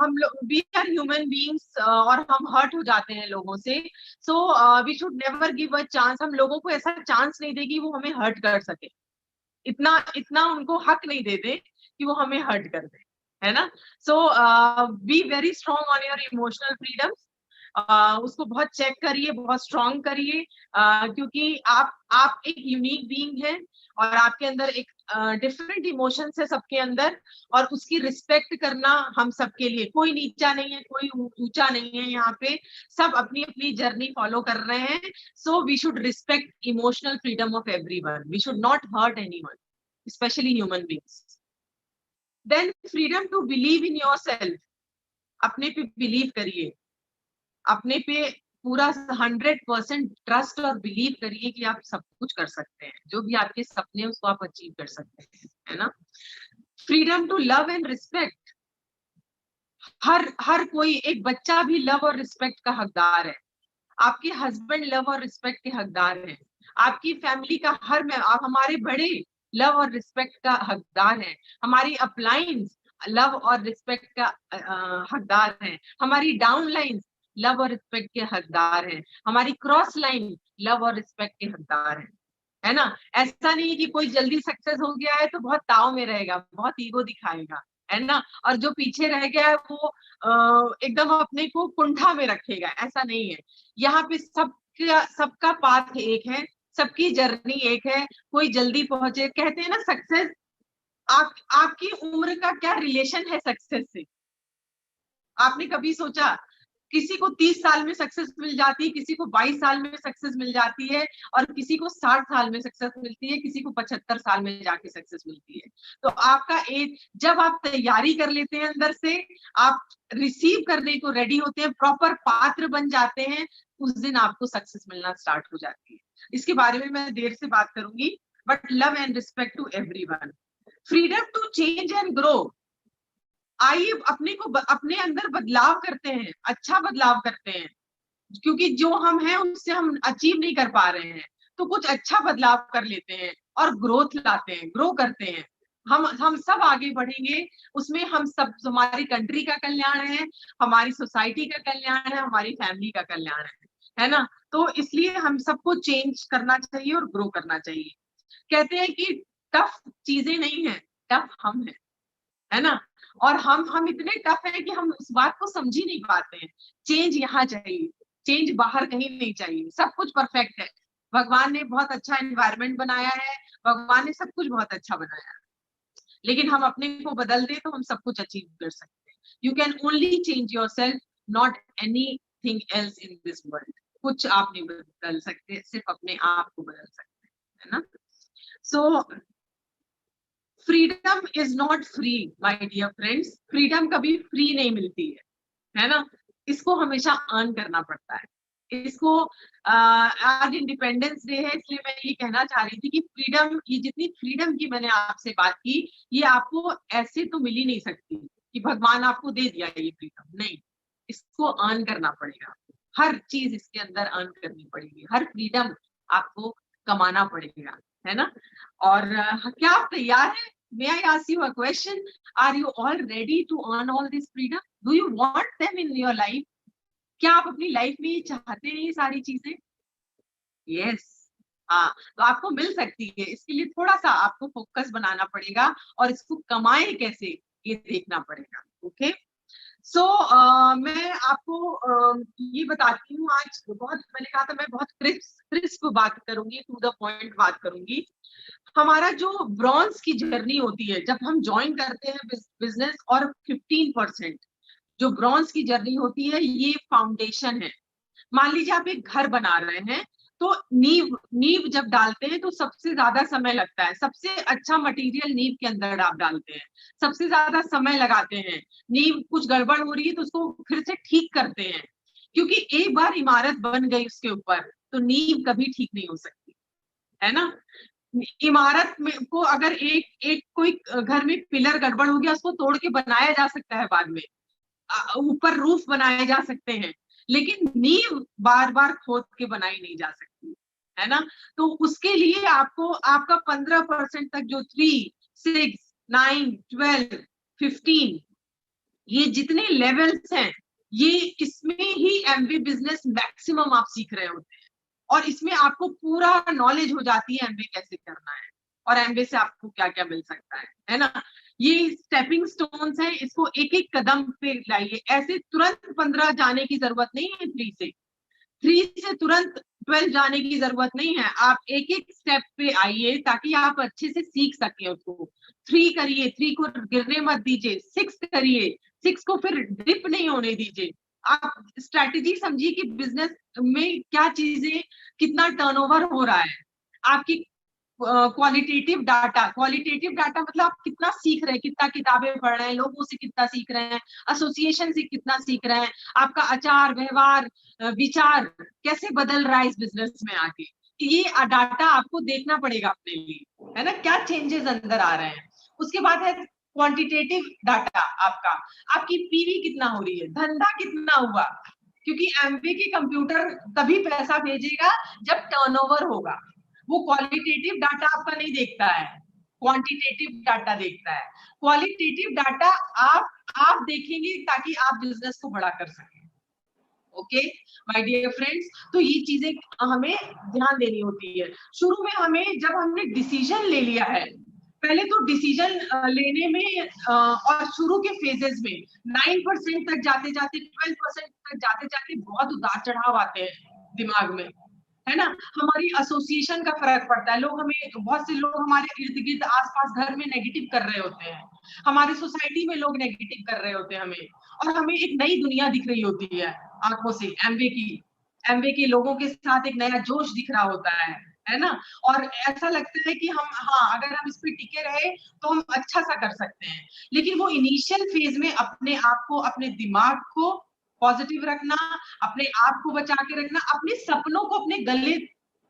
हम लोग वी आर ह्यूमन बीइंग्स और हम हर्ट हो जाते हैं लोगों से। So we should never give a chance, हम लोगों को ऐसा चांस नहीं दे कि वो हमें हर्ट कर सके, इतना उनको हक नहीं देते कि वो हमें हर्ट कर दे, है ना। So be very strong on your emotional freedom. उसको बहुत चेक करिए, बहुत स्ट्रॉन्ग करिए, क्योंकि आप एक यूनिक बीइंग है और आपके अंदर एक डिफरेंट इमोशंस है सबके अंदर और उसकी रिस्पेक्ट करना हम सबके लिए, कोई नीचा नहीं है, कोई ऊंचा नहीं है, यहाँ पे सब अपनी अपनी जर्नी फॉलो कर रहे हैं। So we should respect emotional freedom of everyone, we should not hurt anyone, specially human beings. Then freedom to believe in yourself. अपने पे बिलीव करिए, अपने पे पूरा 100% ट्रस्ट और बिलीव करिए कि आप सब कुछ कर सकते हैं, जो भी आपके सपने हैं उसको आप अचीव कर सकते हैं, है ना। Freedom to love and respect. हर कोई, एक बच्चा भी लव और रिस्पेक्ट का हकदार है, आपके हस्बैंड लव और रिस्पेक्ट के हकदार हैं, आपकी फैमिली का हमारे बड़े लव और रिस्पेक्ट का हकदार है, हमारी अपलाइंस लव और रिस्पेक्ट का हकदार है, हमारी डाउन लाइन्स लव और रिस्पेक्ट के हकदार हैं, हमारी क्रॉस लाइन लव और रिस्पेक्ट के हकदार हैं, है ना। ऐसा नहीं है कि कोई जल्दी सक्सेस हो गया है तो बहुत ताव में रहेगा, बहुत ईगो दिखाएगा, है ना, और जो पीछे रह गया है वो एकदम अपने को कुंठा में रखेगा, ऐसा नहीं है। यहाँ पे सबका पाथ एक है, सबकी जर्नी एक है, कोई जल्दी पहुंचे, कहते हैं ना सक्सेस, आपकी उम्र का क्या रिलेशन है सक्सेस से। आपने कभी सोचा किसी को 30 साल में सक्सेस मिल जाती है, किसी को 22 साल में सक्सेस मिल जाती है, और किसी को 60 साल में सक्सेस मिलती है, किसी को 75 साल में जाके सक्सेस मिलती है। तो आपका एज, जब आप तैयारी कर लेते हैं अंदर से, आप रिसीव करने को रेडी होते हैं, प्रॉपर पात्र बन जाते हैं, उस दिन आपको सक्सेस मिलना स्टार्ट हो जाती है। इसके बारे में मैं देर से बात करूंगी, but love and respect to everyone, freedom to change and grow. आइए अपने अंदर बदलाव करते हैं, अच्छा बदलाव करते हैं, क्योंकि जो हम हैं उससे हम अचीव नहीं कर पा रहे हैं, तो कुछ अच्छा बदलाव कर लेते हैं और ग्रोथ लाते हैं, ग्रो करते हैं। हम सब आगे बढ़ेंगे, उसमें हम सब, हमारी कंट्री का कल्याण है, हमारी सोसाइटी का कल्याण है, हमारी फैमिली का कल्याण है ना। तो इसलिए हम सबको चेंज करना चाहिए और ग्रो करना चाहिए। कहते हैं कि टफ चीजें नहीं है, टफ हम है ना। और हम इतने टफ है कि हम उस बात को समझ ही नहीं पाते हैं। चेंज यहाँ चाहिए, चेंज बाहर कहीं नहीं चाहिए। सब कुछ परफेक्ट है, भगवान ने बहुत अच्छा एनवायरनमेंट बनाया है, भगवान ने सब कुछ बहुत अच्छा बनाया है, लेकिन हम अपने को बदल दे तो हम सब कुछ अचीव कर सकते हैं। You can only change your self, not anything else in this world. कुछ आप नहीं बदल सकते, सिर्फ अपने आप को बदल सकते हैं, है ना। So freedom is not free my dear friends, freedom कभी फ्री नहीं मिलती है ना। इसको हमेशा अर्न करना पड़ता है। इसको आज इंडिपेंडेंस डे है, इसलिए मैं ये कहना चाह रही थी कि फ्रीडम, ये जितनी फ्रीडम की मैंने आपसे बात की, ये आपको ऐसे तो मिल ही नहीं सकती कि भगवान आपको दे दिया ये फ्रीडम, नहीं, इसको अर्न करना पड़ेगा। हर चीज इसके अंदर अर्न करनी पड़ेगी, हर फ्रीडम आपको कमाना पड़ेगा, है ना। और क्या आप तैयार हैं? May I ask you a question? Are you all ready to earn all this freedom? Do you want them in your life? क्या आप अपनी लाइफ में ये चाहते हैं, ये सारी चीजें? Yes. हाँ, तो आपको मिल सकती है। इसके लिए थोड़ा सा आपको फोकस बनाना पड़ेगा और इसको कमाएं कैसे, ये देखना पड़ेगा। ओके, सो मैं आपको ये बताती हूँ। आज बहुत, मैंने कहा था मैं बहुत क्रिस्प बात करूंगी, टू द पॉइंट बात करूंगी। हमारा जो ब्रॉन्ज की जर्नी होती है, जब हम ज्वाइन करते हैं बिजनेस, और 15% जो ब्रॉन्ज की जर्नी होती है, ये फाउंडेशन है। मान लीजिए आप एक घर बना रहे हैं, तो नींव जब डालते हैं तो सबसे ज्यादा समय लगता है। सबसे अच्छा मटेरियल नींव के अंदर आप डालते हैं, सबसे ज्यादा समय लगाते हैं। नींव कुछ गड़बड़ हो रही है तो उसको फिर से ठीक करते हैं, क्योंकि एक बार इमारत बन गई उसके ऊपर तो नींव कभी ठीक नहीं हो सकती, है ना। इमारत में को अगर एक कोई घर में पिलर गड़बड़ हो गया, उसको तोड़ के बनाया जा सकता है, बाद में ऊपर रूफ बनाए जा सकते हैं, लेकिन नींव बार बार खोद के बनाई नहीं जा सकती, है ना। तो उसके लिए आपको आपका 15% तक, जो 3, 6, 9, 12, 15, ये जितने लेवल्स हैं, ये इसमें ही एमबी बिजनेस मैक्सिमम आप सीख रहे होते हैं, और इसमें आपको पूरा नॉलेज हो जाती है एमबी कैसे करना है और एमबी से आपको क्या क्या मिल सकता है ना। ये स्टेपिंग स्टोन्स हैं, इसको एक एक कदम पे लाइए। ऐसे तुरंत 15 जाने की जरूरत नहीं है, 3 से तुरंत 12 जाने की जरूरत नहीं है। आप एक एक स्टेप पे आइए ताकि आप अच्छे से सीख सकें उसको। 3 करिए, 3 को गिरने मत दीजिए। 6 करिए, 6 को फिर डिप नहीं होने दीजिए। आप स्ट्रैटेजी समझिए कि बिजनेस में क्या चीजें, कितना टर्नओवर हो रहा है, आपकी क्वालिटेटिव डाटा मतलब आप कितना सीख रहे हैं, कितना किताबें पढ़ रहे हैं, लोगों से कितना सीख रहे हैं, एसोसिएशन से कितना सीख रहे हैं, आपका आचार व्यवहार विचार कैसे बदल रहा है इस बिजनेस में आके। ये डाटा आपको देखना पड़ेगा अपने लिए, है ना, क्या चेंजेस अंदर आ रहे हैं। उसके बाद है क्वांटिटेटिव डाटा, आपकी पीवी कितना हो रही है, धंधा कितना हुआ, क्योंकि एमबी के कंप्यूटर तभी पैसा भेजेगा जब टर्नओवर होगा। वो क्वालिटेटिव डाटा आपका नहीं देखता है, क्वांटिटेटिव डाटा देखता है। क्वालिटेटिव डाटा आप देखेंगे ताकि आप बिजनेस को बड़ा कर सकें। ओके माय डियर फ्रेंड्स, तो ये चीजें हमें ध्यान देनी होती है। शुरू में जब हमने डिसीजन ले लिया है, पहले तो डिसीजन लेने में और शुरू के फेजेस में 9% तक जाते जाते 12% तक जाते जाते बहुत उतार चढ़ाव आते हैं दिमाग में, है ना। हमारी एसोसिएशन का फर्क पड़ता है। बहुत से लोग हमारे इर्द गिर्द आसपास घर में नेगेटिव कर रहे होते हैं, हमारी सोसाइटी में लोग नेगेटिव कर रहे होते हैं हमें, और हमें एक नई दुनिया दिख रही होती है। आंखों से एमवे के लोगों के साथ एक नया जोश दिख रहा होता है ना। और ऐसा लगता है कि हम, हाँ, अगर हम इस पे टिके रहे तो हम अच्छा सा कर सकते हैं। लेकिन वो इनिशियल फेज में अपने आप को, अपने दिमाग को पॉजिटिव रखना, अपने आप को बचा के रखना, अपने सपनों को अपने गले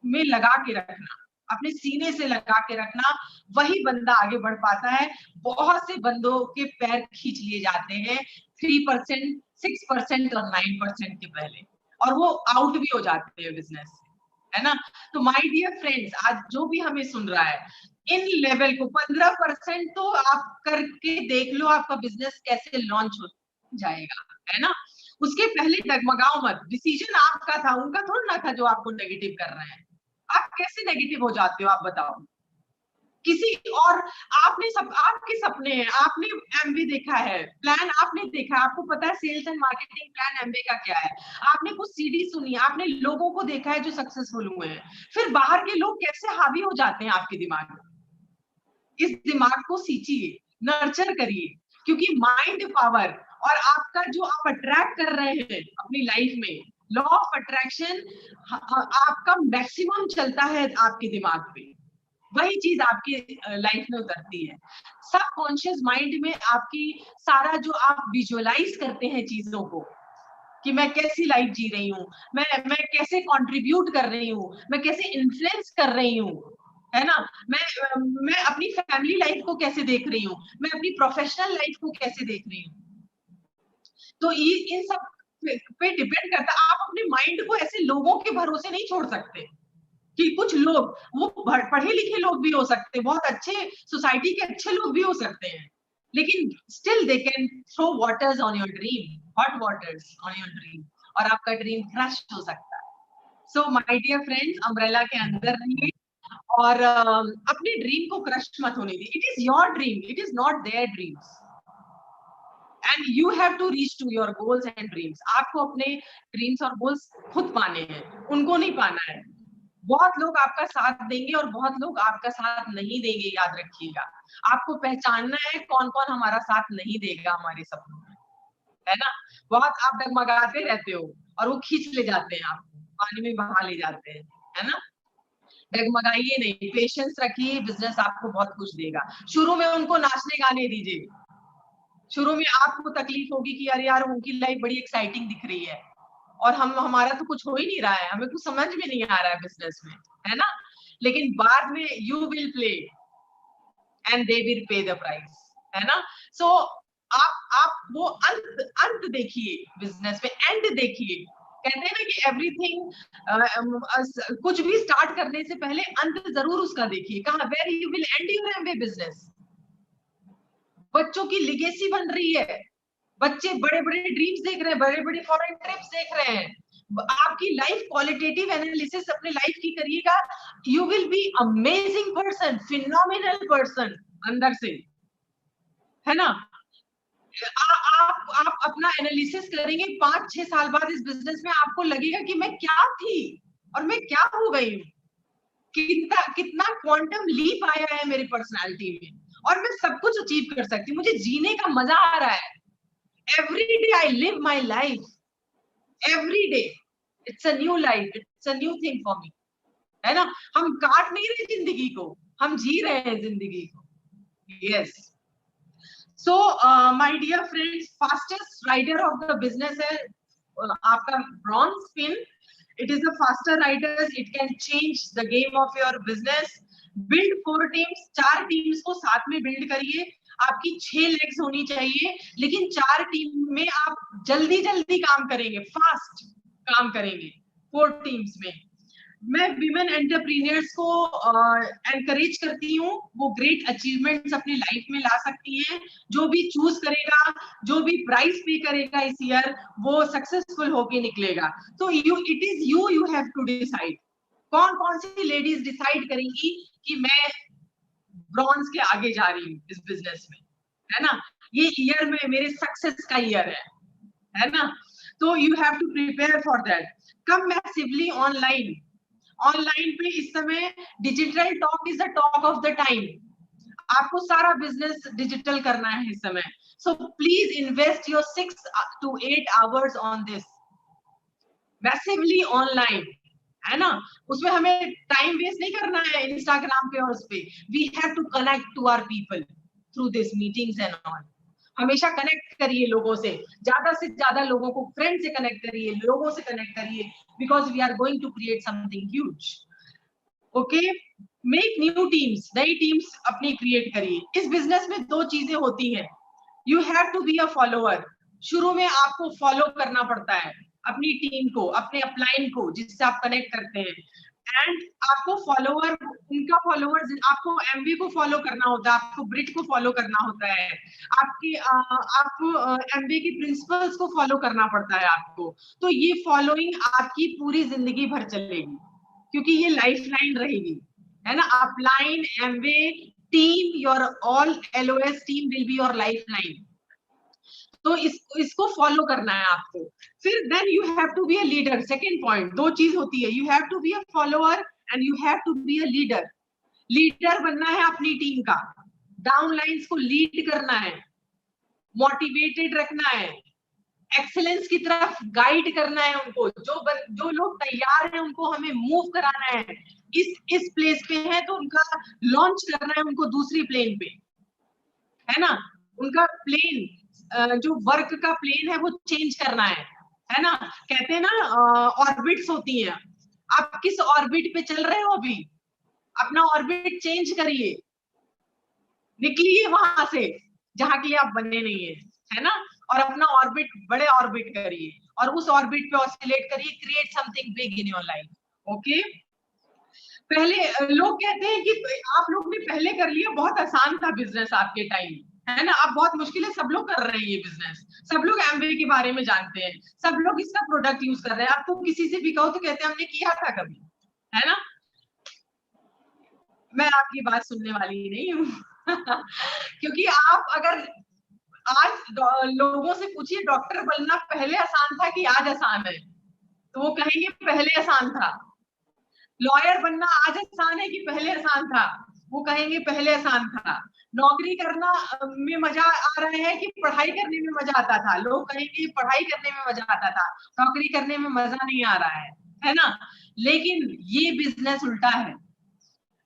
में लगा के रखना, अपने सीने से लगा के रखना, वही बंदा आगे बढ़ पाता है। बहुत से बंदों के पैर खींच लिए जाते हैं 3%, 6% और 9% के पहले, और वो आउट भी हो जाते हैं बिजनेस से, है ना। तो माय डियर फ्रेंड्स, आज जो भी हमें सुन रहा है, इन लेवल को 15% तो आप करके देख लो, आपका बिजनेस कैसे लॉन्च हो जाएगा, है ना। उसके पहले डगमगाओ मत, डिसीजन आपका था, उनका थोड़ा ना था जो आपको नेगेटिव कर रहे हैं। आप कैसे नेगेटिव हो जाते हो, आप बताओ। किसी और, आपके सपने हैं, आपने एमबी देखा है, प्लान आपने देखा है, आपको पता है sales and marketing plan Amway का क्या है, आपने कुछ सीडी सुनी, आपने लोगों को देखा है जो सक्सेसफुल हुए हैं, फिर बाहर के लोग कैसे हावी हो जाते हैं आपके दिमाग में। इस दिमाग को सींचिए, नर्चर करिए, क्योंकि माइंड पावर और आपका जो आप अट्रैक्ट कर रहे हैं अपनी लाइफ में, लॉ ऑफ अट्रैक्शन आपका मैक्सिमम चलता है आपके दिमाग पे, वही चीज आपकी लाइफ में उतरती है। सबकॉन्शियस माइंड में आपकी सारा जो आप विजुअलाइज करते हैं चीजों को, कि मैं कैसी लाइफ जी रही हूँ, मैं कैसे कंट्रीब्यूट कर रही हूँ, मैं कैसे इन्फ्लुएंस कर रही हूँ, है ना। मैं अपनी फैमिली लाइफ को कैसे देख रही हूँ, मैं अपनी प्रोफेशनल लाइफ को कैसे देख रही हूँ। तो इन सब पे डिपेंड करता है। आप अपने माइंड को ऐसे लोगों के भरोसे नहीं छोड़ सकते कि कुछ लोग, वो पढ़े लिखे लोग भी हो सकते हैं, बहुत अच्छे सोसाइटी के अच्छे लोग भी हो सकते हैं, लेकिन still they can throw waters on your dream, hot waters on your dream, और आपका ड्रीम क्रश हो सकता है। So my dear friends, umbrella के अंदर रहिए और अपने ड्रीम को क्रश मत होने दीजिए। It is your dream, it is not their dreams, and you have to reach to your goals and dreams. आपको अपने ड्रीम्स और गोल्स खुद पाने हैं, उनको नहीं पाना है। बहुत लोग आपका साथ देंगे और बहुत लोग आपका साथ नहीं देंगे, याद रखिएगा। आपको पहचानना है कौन कौन हमारा साथ नहीं देगा हमारे सपनों में, है ना। बहुत आप डगमगाते रहते हो और वो खींच ले जाते हैं, आपको पानी में बहा ले जाते हैं, है ना। डगमगाइए नहीं, पेशेंस रखिए, बिजनेस आपको बहुत कुछ देगा। शुरू में उनको नाचने गाने दीजिए, शुरू में आपको तकलीफ होगी कि यार यार उनकी लाइफ बड़ी एक्साइटिंग दिख रही है और हमारा तो कुछ हो ही नहीं रहा है, हमें कुछ समझ में नहीं आ रहा है बिजनेस में, है ना। लेकिन बाद में you will play and they will pay the price, है ना। सो आप वो अंत देखिए बिजनेस में, एंड देखिए। कहते हैं ना कि एवरीथिंग, कुछ भी स्टार्ट करने से पहले अंत जरूर उसका देखिए, कहाँ, where you will end your Amway business. बच्चों की लिगेसी बन रही है, बच्चे बड़े बड़े ड्रीम्स देख रहे हैं, बड़े बड़े फॉरेन ट्रिप्स देख रहे हैं। आपकी लाइफ क्वालिटेटिव एनालिसिस अपने लाइफ की करिएगा, you will be amazing person, phenomenal person अंदर से, है ना। आप अपना एनालिसिस करेंगे 5-6 साल बाद इस बिजनेस में, आपको लगेगा कि मैं क्या थी और मैं क्या हो गई हूँ, कितना क्वांटम लीप आया है मेरी पर्सनालिटी में, और मैं सब कुछ अचीव कर सकती हूँ, मुझे जीने का मजा आ रहा है। Every day I live my life. Every day. It's a new life. It's a new thing for me. है ना। हम काट नहीं रहे जिंदगी को, हम जी रहे हैं जिंदगी को। Yes. So, my dear friends, fastest rider of the business है आपका bronze spin. It is the faster riders. It can change the game of your business. Build 4 teams. 4 teams को साथ में build करिए। आपकी 6 legs होनी चाहिए, लेकिन 4 टीम में आप जल्दी जल्दी काम करेंगे, फास्ट काम करेंगे 4 टीम्स में। मैं विमेन एंटरप्रेन्योर्स को एनकरेज करती हूँ, वो ग्रेट अचीवमेंट्स अपनी लाइफ में ला सकती हैं। जो भी चूज करेगा, जो भी प्राइस पे करेगा इस ईयर, वो सक्सेसफुल होके निकलेगा। तो it is you have to decide. कौन कौन सी लेडीज डिसाइड करेंगी कि मैं ब्रॉन्ज के आगे जा रही हूँ इस बिजनेस में, है ना। ये ईयर में मेरे सक्सेस का ईयर है ना। तो you have to prepare for that. Come massively online पे इस समय digital talk is the talk of the time. आपको सारा बिजनेस डिजिटल करना है इस समय। So please invest your 6 to 8 hours on this. Massively online, है ना, उसमें हमें टाइम वेस्ट नहीं करना है इंस्टाग्राम पे और उस पे। We have to connect to our people through this meetings and all. हमेशा कनेक्ट करिए लोगों से, ज्यादा से ज्यादा लोगों को, फ्रेंड से कनेक्ट करिए, लोगों से कनेक्ट करिए, because we are going to create something huge. Okay, make new teams, नई टीम्स अपनी क्रिएट करिए। इस बिजनेस में दो चीजें होती हैं, you have to be a follower. शुरू में आपको फॉलो करना पड़ता है अपनी टीम को, अपने अपलाइन को जिससे आप कनेक्ट करते हैं, एंड आपको फॉलोअर, उनका फॉलोअर्स, आपको एमबी को फॉलो करना होता है, आपको ब्रिट को फॉलो करना होता है, आपको एमबी की प्रिंसिपल्स को फॉलो करना पड़ता है आपको। तो ये फॉलोइंग आपकी पूरी जिंदगी भर चलेगी, क्योंकि ये लाइफ लाइन रहेगी, है ना। Upline, Amway team, your all LOS team will be your life line. तो इसको फॉलो करना है आपको। फिर then you have to be a leader. Second point, दो चीज होती है, you have to be a follower and you have to be a leader. Leader बनना है अपनी टीम का, डाउन लाइन्स को लीड करना है, मोटिवेटेड रखना है, एक्सेलेंस की तरफ गाइड करना है उनको। जो लोग तैयार हैं उनको हमें मूव कराना है, इस प्लेस पे है तो उनका लॉन्च करना है उनको दूसरी प्लेन पे, है ना। उनका प्लेन, जो वर्क का प्लेन है वो चेंज करना है ना। कहते हैं ना ऑर्बिट्स होती हैं, आप किस ऑर्बिट पे चल रहे हो अभी, अपना ऑर्बिट चेंज करिए, निकलिए वहां से जहां के लिए आप बने नहीं है ना, और अपना ऑर्बिट, बड़े ऑर्बिट करिए और उस ऑर्बिट पे ऑसिलेट करिए, create something big in your life. Okay, पहले लोग कहते हैं कि आप लोग ने पहले कर लिया, बहुत आसान था बिजनेस आपके टाइम, है ना, अब बहुत मुश्किल है, सब लोग कर रहे हैं ये बिजनेस, सब लोग एमवे के बारे में जानते हैं, सब लोग इसका प्रोडक्ट यूज कर रहे हैं। आपको किसी से भी कहो तो कहते हैं हमने किया था कभी, है ना। मैं आपकी बात सुनने वाली नहीं हूँ क्योंकि आप अगर आज लोगों से पूछिए डॉक्टर बनना पहले आसान था कि आज आसान है, तो वो कहेंगे पहले आसान था। लॉयर बनना आज आसान है कि पहले आसान था, वो कहेंगे पहले आसान था। नौकरी करना में मजा आ रहा है कि पढ़ाई करने में मजा आता था, लोग कहेंगे पढ़ाई करने में मजा आता था, नौकरी करने में मजा नहीं आ रहा है ना। लेकिन ये बिजनेस उल्टा है,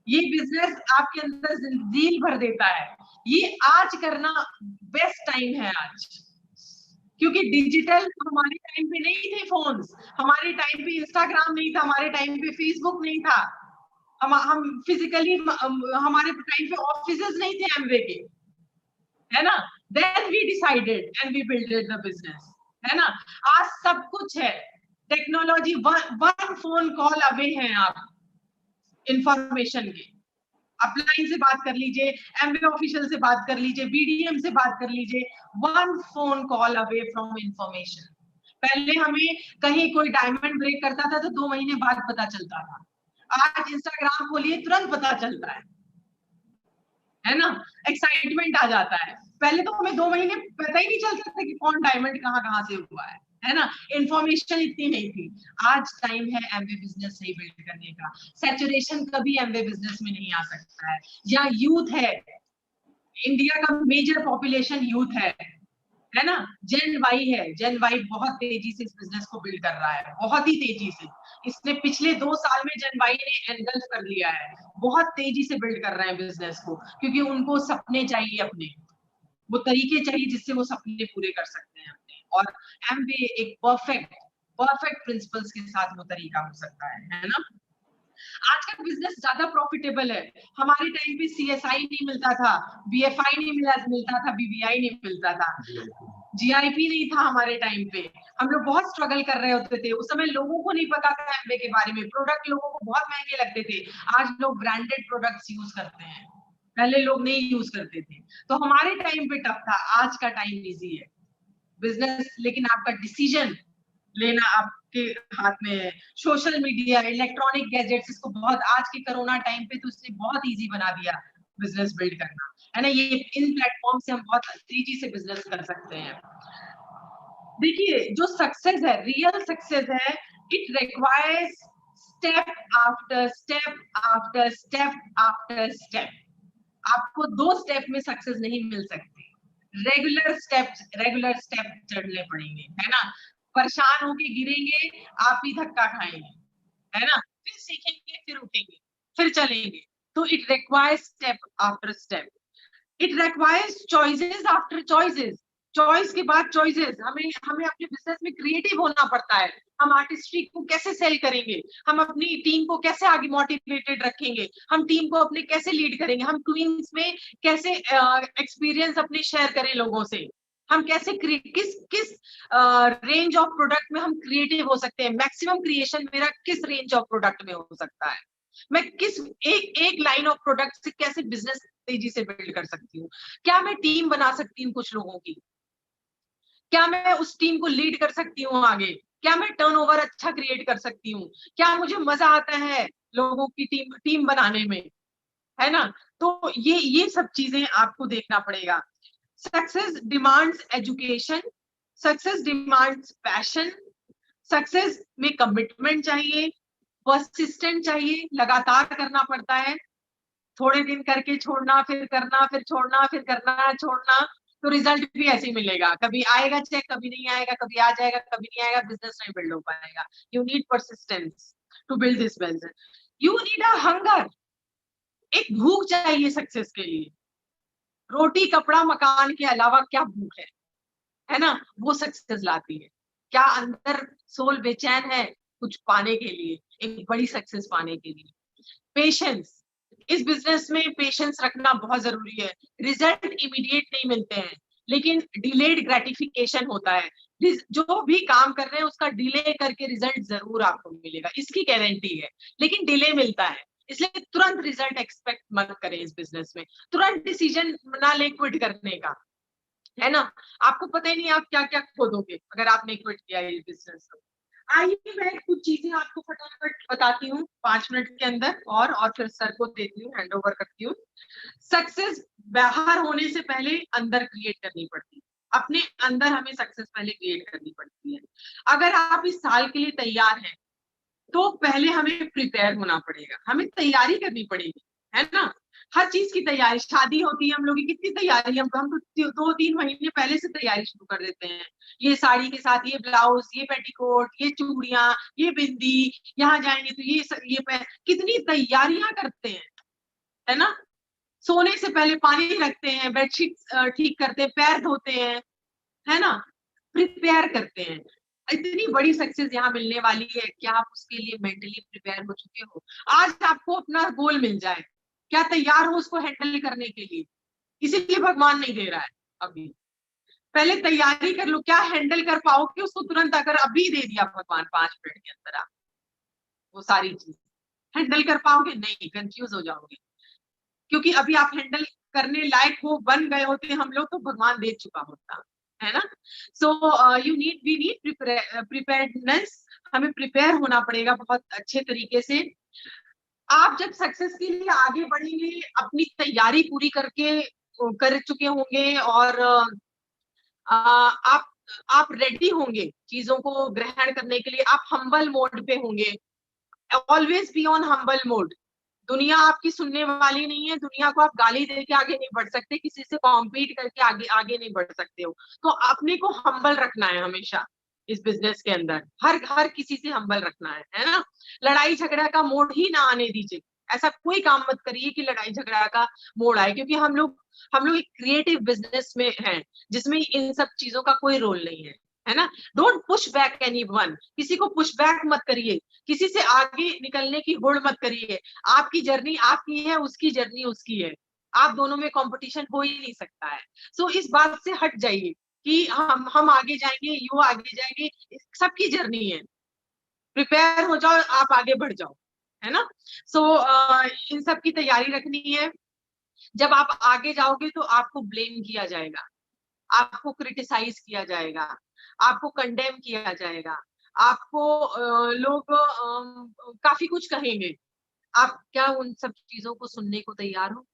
ये बिजनेस आपके अंदर जिंदगी भर देता है। ये आज करना बेस्ट टाइम है आज, क्योंकि डिजिटल हमारे टाइम पे नहीं थे फोन्स, हमारे टाइम पे इंस्टाग्राम नहीं था, हमारे टाइम पे फेसबुक नहीं था, हम फिजिकली, हमारे टाइम पे ऑफिसेज नहीं थे एमवे के, है ना। Then we decided and we builded the business, है ना। आज सब कुछ है, technology, one phone call away हैं आप इंफॉर्मेशन के। अपलाइन से बात कर लीजिए, एमवे ऑफिशियल से बात कर लीजिए, बीडीएम से बात कर लीजिए, one phone call away from information. पहले हमें कहीं कोई डायमंड ब्रेक करता था तो 2 महीने बाद पता चलता था, आज इंस्टाग्राम खोलिए तुरंत पता चलता है ना। एक्साइटमेंट आ जाता है, पहले तो हमें 2 महीने पता ही नहीं चलता था कि कौन डायमंड कहाँ से हुआ है ना। इंफॉर्मेशन इतनी नहीं थी। आज टाइम है एमवे बिजनेस सही बिल्ड करने का। सैचुरेशन कभी एमवे बिजनेस में नहीं आ सकता है। या यूथ है, इंडिया का मेजर पॉपुलेशन यूथ है ना। जेन वाई है, जेन वाई बहुत तेजी से इस बिजनेस को बिल्ड कर रहा है, बहुत ही तेजी से। इसने पिछले 2 साल में जेन वाई ने एनगल्फ कर लिया है, बहुत तेजी से बिल्ड कर रहे हैं बिजनेस को, क्योंकि उनको सपने चाहिए अपने, वो तरीके चाहिए जिससे वो सपने पूरे कर सकते हैं अपने। और एमबीए एक परफेक्ट प्रिंसिपल्स के साथ वो तरीका हो सकता है ना। आज का बिजनेस ज्यादा प्रॉफिटेबल है। हमारे टाइम पे सीएसआई नहीं मिलता था, बीएफआई नहीं मिलता था, बीबीआई नहीं मिलता था, जीआईपी नहीं था हमारे टाइम पे। हम लोग बहुत स्ट्रगल कर रहे होते थे, उस समय लोगों को नहीं पता था एमबे के बारे में, प्रोडक्ट लोगों को बहुत महंगे लगते थे। आज लोग ब्रांडेड प्रोडक्ट्स यूज करते हैं, पहले लोग नहीं यूज करते थे। तो हमारे टाइम पे टफ था, आज का टाइम इजी है बिजनेस, लेकिन आपका डिसीजन लेना आपके हाथ में है। सोशल मीडिया, इलेक्ट्रॉनिक गैजेट्स, इसको बहुत, आज के कोरोना टाइम पे तो इसने बहुत इजी बना दिया बिजनेस बिल्ड करना, है ना। ये इन प्लेटफॉर्म से हम बहुत तेजी से बिजनेस कर सकते हैं। देखिए, जो सक्सेस है, रियल सक्सेस है, it requires step after step after step after step. आपको 2 स्टेप में सक्सेस नहीं मिल सकती, रेगुलर स्टेप चढ़ने पड़ेंगे, है ना। परेशान होके गिरेंगे, आप ही धक्का खाएंगे, है ना? फिर सीखेंगे, फिर उठेंगे, फिर चलेंगे। तो it requires step after step, it requires choices after choices, choice के बाद चॉइसेस। हमें हमें अपने बिजनेस में क्रिएटिव होना पड़ता है। हम आर्टिस्ट्री को कैसे सेल करेंगे, हम अपनी टीम को कैसे आगे मोटिवेटेड रखेंगे, हम टीम को अपने कैसे लीड करेंगे, हम क्वींस में कैसे एक्सपीरियंस अपने शेयर करें लोगों से, हम कैसे किस किस रेंज ऑफ प्रोडक्ट में हम क्रिएटिव हो सकते हैं, मैक्सिमम क्रिएशन मेरा किस रेंज ऑफ प्रोडक्ट में हो सकता है, मैं किस एक लाइन ऑफ प्रोडक्ट से कैसे बिजनेस तेजी से बिल्ड कर सकती हूँ, क्या मैं टीम बना सकती हूँ कुछ लोगों की, क्या मैं उस टीम को लीड कर सकती हूँ आगे, क्या मैं टर्नओवर अच्छा क्रिएट कर सकती हूँ, क्या मुझे मजा आता है लोगों की टीम बनाने में, है ना? तो ये सब चीजें आपको देखना पड़ेगा। Success demands education, success demands passion, success में कमिटमेंट चाहिए, परसिस्टेंट चाहिए, लगातार करना पड़ता है, थोड़े दिन करके छोड़ना, फिर करना, फिर छोड़ना, फिर करना, छोड़ना, तो रिजल्ट भी ऐसे ही मिलेगा, कभी आएगा चेक, कभी नहीं आएगा, कभी आ जाएगा, कभी नहीं आएगा, बिजनेस नहीं बिल्ड हो पाएगा। You need persistence to build this business, you need a hunger, एक भूख चाहिए सक्सेस के लिए, रोटी कपड़ा मकान के अलावा क्या भूख है ना? वो सक्सेस लाती है। क्या अंदर सोल बेचैन है कुछ पाने के लिए, एक बड़ी सक्सेस पाने के लिए? पेशेंस, इस बिजनेस में पेशेंस रखना बहुत जरूरी है। रिजल्ट इमीडिएट नहीं मिलते हैं, लेकिन डिलेड ग्रेटिफिकेशन होता है। जो भी काम कर रहे हैं उसका डिले करके रिजल्ट जरूर आपको मिलेगा, इसकी गारंटी है, लेकिन डिले मिलता है, इसलिए तुरंत रिजल्ट एक्सपेक्ट मत करें इस बिजनेस में, तुरंत डिसीजन ना ले क्विट करने का, है ना? आपको पता ही नहीं आप क्या क्या खो दोगे अगर आपने क्विट किया ये बिजनेस। आइए मैं कुछ चीजें आपको फटाफट बताती हूँ 5 मिनट के अंदर, और फिर सर को देती हूँ, हैंड ओवर करती हूँ। सक्सेस बाहर होने से पहले अंदर क्रिएट करनी पड़ती है, अपने अंदर हमें सक्सेस पहले क्रिएट करनी पड़ती है। अगर आप इस साल के लिए तैयार हैं तो पहले हमें प्रिपेयर होना पड़ेगा, हमें तैयारी करनी पड़ेगी, है ना? हर चीज की तैयारी, शादी होती है हम लोग की कितनी तैयारी, हम तो 2-3 महीने पहले से तैयारी शुरू कर देते हैं, ये साड़ी के साथ ये ब्लाउज, ये पेटीकोट, ये चूड़ियां, ये बिंदी, यहाँ जाएंगे तो ये कितनी तैयारियां करते हैं, है ना? सोने से पहले पानी रखते हैं, बेडशीट ठीक करते हैं, पैर धोते हैं, है ना? प्रिपेयर करते हैं। इतनी बड़ी सक्सेस यहाँ मिलने वाली है, क्या आप उसके लिए मेंटली प्रिपेयर हो चुके हो? आज आपको अपना गोल मिल जाए, क्या तैयार हो उसको हैंडल करने के लिए? इसीलिए भगवान नहीं दे रहा है अभी, पहले तैयारी कर लो, क्या हैंडल कर पाओगे उसको तुरंत, अगर अभी दे दिया भगवान 5 मिनट के अंदर, आप वो सारी चीज हैंडल कर पाओगे? नहीं, कंफ्यूज हो जाओगे, क्योंकि अभी आप हैंडल करने लायक हो, बन गए होते हम लोग तो भगवान दे चुका होता, है ना? सो वी नीड प्रिपेयर्डनेस, हमें प्रिपेयर होना पड़ेगा बहुत अच्छे तरीके से। आप जब सक्सेस के लिए आगे बढ़ेंगे, अपनी तैयारी पूरी करके कर चुके होंगे, और आप रेडी होंगे चीजों को ग्रहण करने के लिए, आप हम्बल मोड पे होंगे, always be on humble mode. दुनिया आपकी सुनने वाली नहीं है, दुनिया को आप गाली देके आगे नहीं बढ़ सकते, किसी से कॉम्पीट करके आगे आगे नहीं बढ़ सकते हो, तो अपने को हम्बल रखना है हमेशा इस बिजनेस के अंदर, हर किसी से हम्बल रखना है ना? लड़ाई झगड़ा का मोड़ ही ना आने दीजिए, ऐसा कोई काम मत करिए कि लड़ाई झगड़ा का मोड़ आए, क्योंकि हम लोग एक क्रिएटिव बिजनेस में हैं जिसमें इन सब चीजों का कोई रोल नहीं है ना? डोंट पुश बैक एनीवन, किसी को पुश बैक मत करिए, किसी से आगे निकलने की होड़ मत करिए। आपकी जर्नी आपकी है, उसकी जर्नी उसकी है, आप दोनों में कंपटीशन हो ही नहीं सकता है। सो इस बात से हट जाइए कि हम आगे जाएंगे, यू आगे जाएंगे, सबकी जर्नी है, प्रिपेयर हो जाओ, आप आगे बढ़ जाओ, है ना? सो इन सब की तैयारी रखनी है। जब आप आगे जाओगे तो आपको ब्लेम किया जाएगा, आपको क्रिटिसाइज किया जाएगा, आपको कंडेम किया जाएगा, आपको लोग काफी कुछ कहेंगे। आप क्या उन सब चीजों को सुनने को तैयार हो?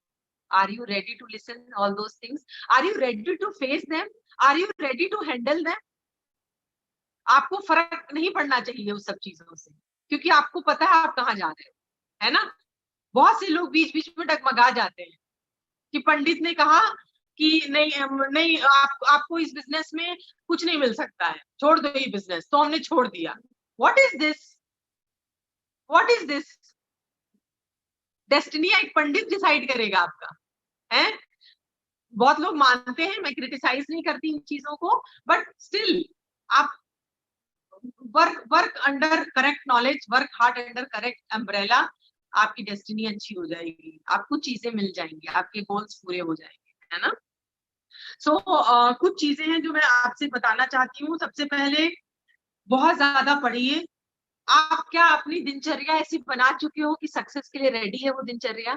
Are you ready to listen all those things? Are you ready to face them? Are you ready to handle them? आपको फर्क नहीं पड़ना चाहिए उस सब चीजों से, क्योंकि आपको पता है आप कहाँ जा रहे हो, है ना? बहुत से लोग बीच बीच में डगमगा जाते हैं कि पंडित ने कहा कि नहीं आपको इस बिजनेस में कुछ नहीं मिल सकता है, छोड़ दो ये बिजनेस, तो हमने छोड़ दिया। What is this? What is this? Destiny एक पंडित डिसाइड करेगा आपका, है? बहुत लोग मानते हैं, मैं क्रिटिसाइज नहीं करती इन चीजों को, बट स्टिल आप work under correct knowledge, work hard under correct umbrella, आपकी डेस्टिनी अच्छी हो जाएगी, आपको चीजें मिल जाएंगी, आपके गोल्स पूरे हो जाएंगे, है ना? सो कुछ चीजें हैं जो मैं आपसे बताना चाहती हूँ। सबसे पहले, बहुत ज्यादा पढ़िए। आप क्या अपनी दिनचर्या ऐसी बना चुके हो कि सक्सेस के लिए रेडी है वो दिनचर्या?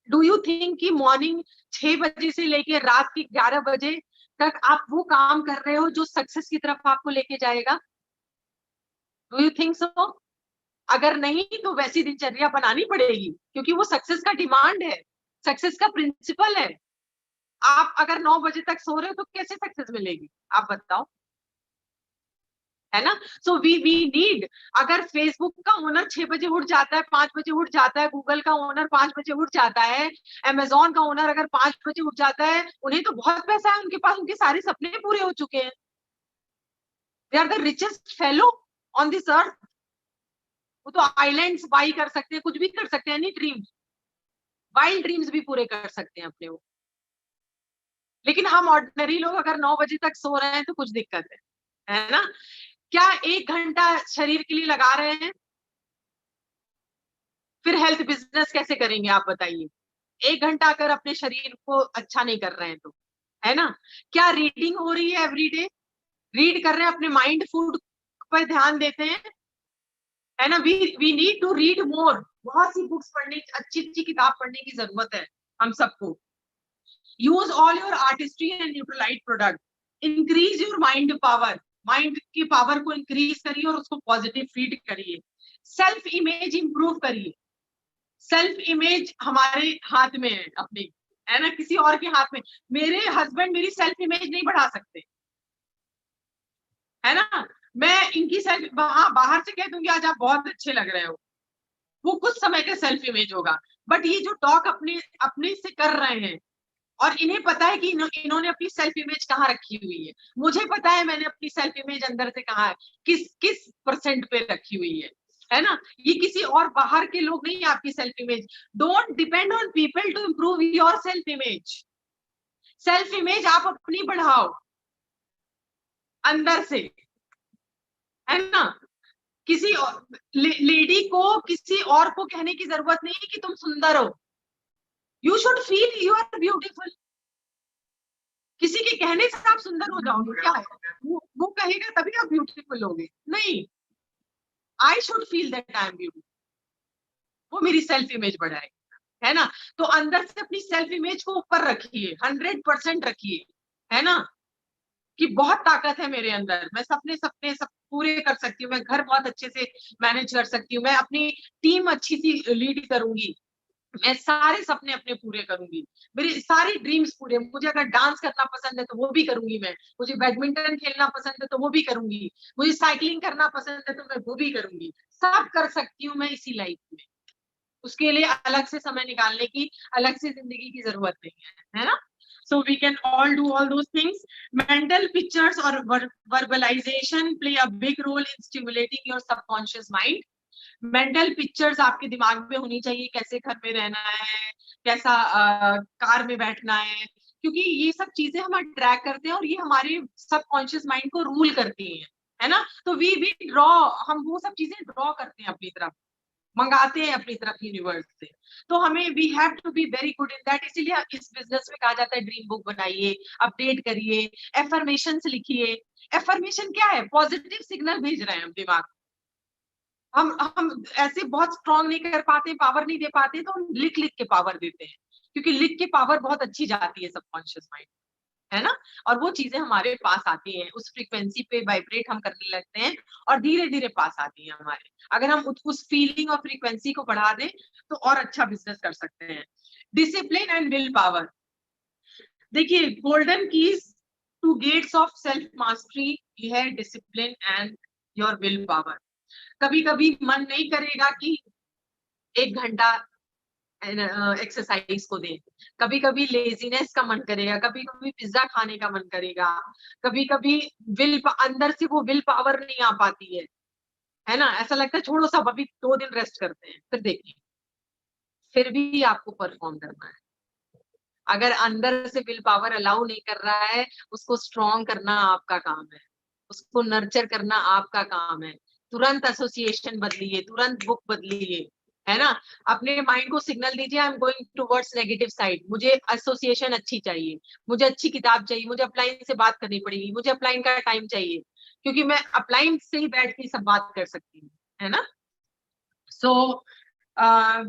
डू यू थिंक कि मॉर्निंग 6 बजे से लेके रात के 11 बजे तक आप वो काम कर रहे हो जो सक्सेस की तरफ आपको लेके जाएगा? Do you think so? अगर नहीं तो वैसी दिनचर्या बनानी पड़ेगी, क्योंकि वो सक्सेस का डिमांड है, सक्सेस का प्रिंसिपल है। आप अगर 9 बजे तक सो रहे हो तो कैसे सक्सेस मिलेगी, आप बताओ, है ना? सो वी नीड, अगर फेसबुक का ओनर 6 बजे उठ जाता है, 5 बजे उठ जाता है, गूगल का ओनर 5 बजे उठ जाता है, अमेजोन का ओनर अगर 5 बजे उठ जाता है, उन्हें तो बहुत पैसा है, उनके पास उनके सारे सपने पूरे हो चुके हैं। They are the richest fellow on this earth. वो तो आइलैंड्स बाई कर सकते हैं, कुछ भी कर सकते हैं, एनी ड्रीम्स, वाइल्ड ड्रीम्स भी पूरे कर सकते हैं अपने वो। लेकिन हम ऑर्डिनरी लोग अगर 9 बजे तक सो रहे हैं तो कुछ दिक्कत है ना? क्या 1 घंटा शरीर के लिए लगा रहे हैं? फिर हेल्थ बिजनेस कैसे करेंगे आप बताइए? 1 घंटा अगर अपने शरीर को अच्छा नहीं कर रहे हैं तो, है ना? क्या रीडिंग हो रही है एवरीडे? रीड कर रहे हैं, अपने माइंड फूड पर ध्यान देते हैं, है ना? We need to read more. बहुत सी बुक्स पढ़ने, अच्छी अच्छी किताब पढ़ने की जरूरत है हम सबको। Use all your artistry and Nutrilite product, increase your mind power, mind की पावर को इंक्रीज करिए और उसको पॉजिटिव फीड करिए। सेल्फ इमेज इंप्रूव करिए। सेल्फ इमेज हमारे हाथ में है अपने, है ना? किसी और के हाथ में। मेरे हस्बैंड मेरी सेल्फ इमेज नहीं बढ़ा सकते, है ना? मैं इनकी सेल्फ बाहर से कह दूंगी आज आप बहुत अच्छे लग रहे हो, वो कुछ समय का सेल्फ इमेज होगा, बट ये जो टॉक अपने अपने से कर रहे हैं, और इन्हें पता है कि इन्होंने अपनी सेल्फ इमेज कहाँ रखी हुई है। मुझे पता है मैंने अपनी सेल्फ इमेज अंदर से कहाँ है, किस परसेंट पे रखी हुई है ना? ये किसी और बाहर के लोग नहीं है आपकी self image. Don't depend on people to improve your self image. Self image आप अपनी बढ़ाओ अंदर से, है ना? किसी लेडी को किसी और को कहने की जरूरत नहीं है कि तुम सुंदर हो। You should feel you are beautiful. किसी के कहने से आप सुंदर हो जाओगे क्या है? वो कहेगा तभी आप ब्यूटीफुल होगे, नहीं। I should feel that I am beautiful, वो मेरी सेल्फ इमेज बढ़ाएगा, है ना? तो अंदर से अपनी सेल्फ इमेज को ऊपर रखिए, 100% रखिए, है ना? कि बहुत ताकत है मेरे अंदर, मैं सपने सपने सब पूरे कर सकती हूँ, मैं घर बहुत अच्छे से मैनेज कर सकती हूँ, मैं अपनी टीम अच्छी सी लीड करूंगी, मैं सारे सपने अपने पूरे करूंगी, मेरी सारी ड्रीम्स पूरे। मुझे अगर डांस करना पसंद है तो वो भी करूंगी मैं, मुझे बैडमिंटन खेलना पसंद है तो वो भी करूंगी, मुझे साइकिलिंग करना पसंद है तो मैं वो भी करूंगी। सब कर सकती हूँ मैं इसी लाइफ में। उसके लिए अलग से समय निकालने की, अलग से जिंदगी की जरूरत नहीं है ना? So we can all do all those things. Mental pictures or verbalization play a big role in stimulating your subconscious mind. Mental pictures आपके दिमाग में होनी चाहिए, कैसे घर में रहना है, कैसा कार में बैठना है, क्योंकि ये सब चीजें हम अट्रैक्ट करते हैं और ये हमारे सबकॉन्शियस माइंड को रूल करती हैं, है ना? तो वी ड्रॉ, हम वो सब चीजें ड्रॉ करते हैं अपनी तरफ, मंगाते हैं अपनी तरफ यूनिवर्स से। तो हमें we have to be very good in that. इसीलिए इस बिजनेस में कहा जाता है ड्रीम बुक बनाइए, अपडेट करिए, एफर्मेशंस लिखिए। एफर्मेशन क्या है? पॉजिटिव सिग्नल भेज रहे हैं हम दिमाग। हम ऐसे बहुत स्ट्रॉन्ग नहीं कर पाते, पावर नहीं दे पाते, तो हम लिख लिख के पावर देते हैं, क्योंकि लिख के पावर बहुत अच्छी जाती है सबकॉन्शियस माइंड, है ना? और वो चीजें हमारे पास आती हैं, उस फ्रीक्वेंसी पे वाइब्रेट हम करने लगते हैं और धीरे धीरे पास आती है हमारे। अगर हम उस फीलिंग और फ्रीक्वेंसी को बढ़ा दें तो और अच्छा बिजनेस कर सकते हैं। Discipline and will power. देखिए, golden keys to gates of self mastery ये है discipline and your will power. कभी कभी मन नहीं करेगा कि 1 घंटा एक्सरसाइज को दें। कभी कभी लेजीनेस का मन करेगा, कभी कभी पिज्जा खाने का मन करेगा, कभी कभी अंदर से वो विल पावर नहीं आ पाती है ना, ऐसा लगता है छोड़ो सब अभी 2 दिन रेस्ट करते हैं, फिर देखिए, फिर भी आपको परफॉर्म करना है। अगर अंदर से विल पावर अलाउ नहीं कर रहा है, उसको स्ट्रॉन्ग करना आपका काम है, उसको नर्चर करना आपका काम है। तुरंत एसोसिएशन बदलिए, तुरंत बुक बदलिए, है ना। अपने माइंड को सिग्नल दीजिए, आई am going towards negative side, मुझे एसोसिएशन अच्छी चाहिए, मुझे अच्छी किताब चाहिए, मुझे अपलाइन से बात करनी पड़ेगी, मुझे अपलाइन का टाइम चाहिए, क्योंकि मैं अपलाइन से ही बैठ के सब बात कर सकती हूँ, है ना। So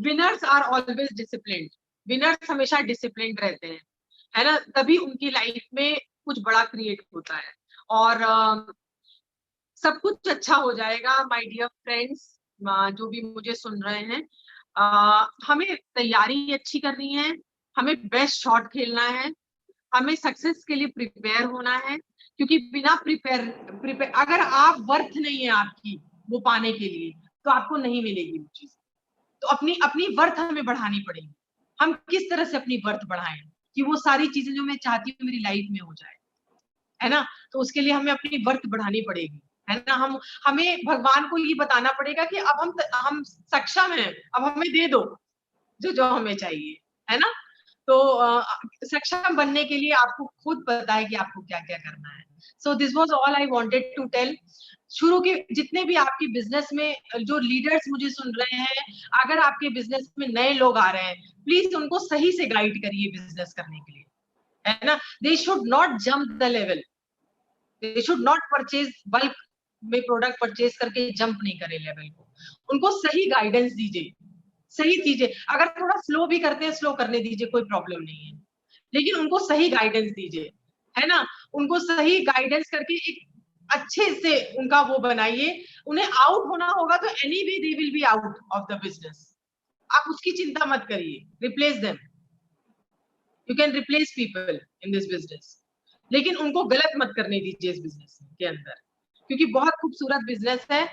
winners are always disciplined, winners हमेशा डिसिप्लिन्ड रहते हैं, है ना, तभी उनकी लाइफ में कुछ बड़ा क्रिएट होता है और सब कुछ अच्छा हो जाएगा। माय डियर फ्रेंड्स, जो भी मुझे सुन रहे हैं, हमें तैयारी अच्छी करनी है, हमें बेस्ट शॉट खेलना है, हमें सक्सेस के लिए प्रिपेयर होना है, क्योंकि बिना प्रिपेयर अगर आप वर्थ नहीं है आपकी वो पाने के लिए, तो आपको नहीं मिलेगी वो चीज। तो अपनी अपनी वर्थ हमें बढ़ानी पड़ेगी। हम किस तरह से अपनी वर्थ बढ़ाएं कि वो सारी चीजें जो मैं चाहती हूँ मेरी लाइफ में हो जाए, है ना। तो उसके लिए हमें अपनी वर्थ बढ़ानी पड़ेगी, है ना। हमें भगवान को ये बताना पड़ेगा कि अब हम सक्षम हैं, अब हमें दे दो जो जो हमें चाहिए, है ना। तो सक्षम बनने के लिए आपको खुद पता है कि आपको क्या क्या करना है। So this was all I wanted to tell. शुरू के जितने भी आपकी बिजनेस में जो लीडर्स मुझे सुन रहे हैं, अगर आपके बिजनेस में नए लोग आ रहे हैं, प्लीज उनको सही से गाइड करिए बिजनेस करने के लिए, है ना। They should not jump the level, they should not purchase bulk में प्रोडक्ट परचेज करके जंप नहीं करे लेवल को। उनको सही गाइडेंस दीजिए, सही दीजिए। अगर थोड़ा स्लो भी करते हैं, स्लो करने दीजिए, कोई प्रॉब्लम नहीं है, लेकिन उनको सही गाइडेंस दीजिए, है ना। उनको सही गाइडेंस करके एक अच्छे से उनका वो बनाइए। उन्हें आउट होना होगा तो any way they will be out of the business, आप उसकी चिंता मत करिए। Replace them, you can replace people in this business, लेकिन उनको गलत मत करने दीजिए इस बिजनेस के अंदर, क्योंकि बहुत खूबसूरत बिजनेस है।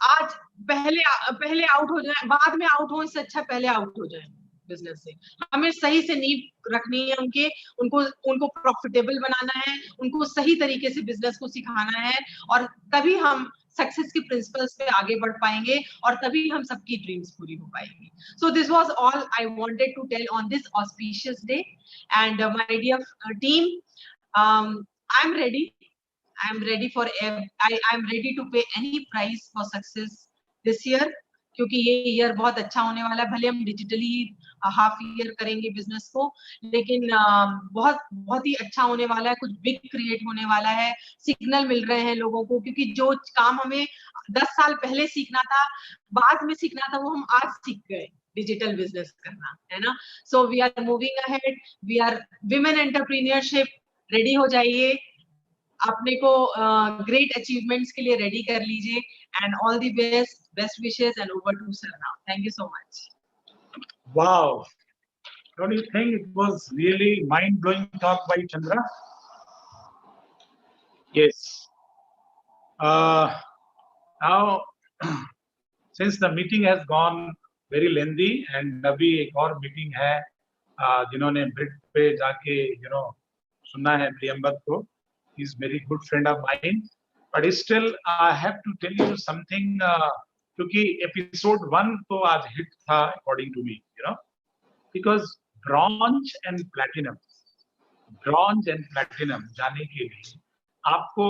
आज पहले आउट हो जाए, बाद में आउट हो, इससे अच्छा पहले आउट हो जाए बिजनेस से। हमें सही से नींव रखनी है उनको प्रॉफिटेबल बनाना है, उनको सही तरीके से बिजनेस को सिखाना है, और तभी हम सक्सेस के प्रिंसिपल्स पे आगे बढ़ पाएंगे, और तभी हम सबकी ड्रीम्स पूरी हो पाएंगी। So this was all I wanted to tell on this auspicious day. And my dear team, I'm ready. I'm ready for I'm ready to pay any price for success this year, क्योंकि ये year बहुत अच्छा होने वाला है। भले हम digitally half year करेंगे बिजनेस को, लेकिन बहुत बहुत ही अच्छा होने वाला है, कुछ बिग क्रिएट होने वाला है। सिग्नल मिल रहे हैं लोगों को, क्योंकि जो काम हमें 10 साल पहले सीखना था, बाद में सीखना था, वो हम आज सीख गए, डिजिटल बिजनेस करना, है ना। So we are moving ahead, we are women entrepreneurship, ready हो जाइए, अपने को ग्रेट अचीवमेंट्स के लिए रेडी कर लीजिए। And all the best wishes, and over to sir now. Thank you so much. Wow, don't you think it was really mind-blowing talk by Chandra? Yes. Now, since the meeting has gone very lengthy, and अभी एक और meeting है जिन्होंने ब्रिट पे जाके सुनना है प्रियंबद को, he is very good friend of mine, but still I have to tell you something, क्योंकि episode 1 तो आज hit था according to me, because bronze and platinum जाने के लिए आपको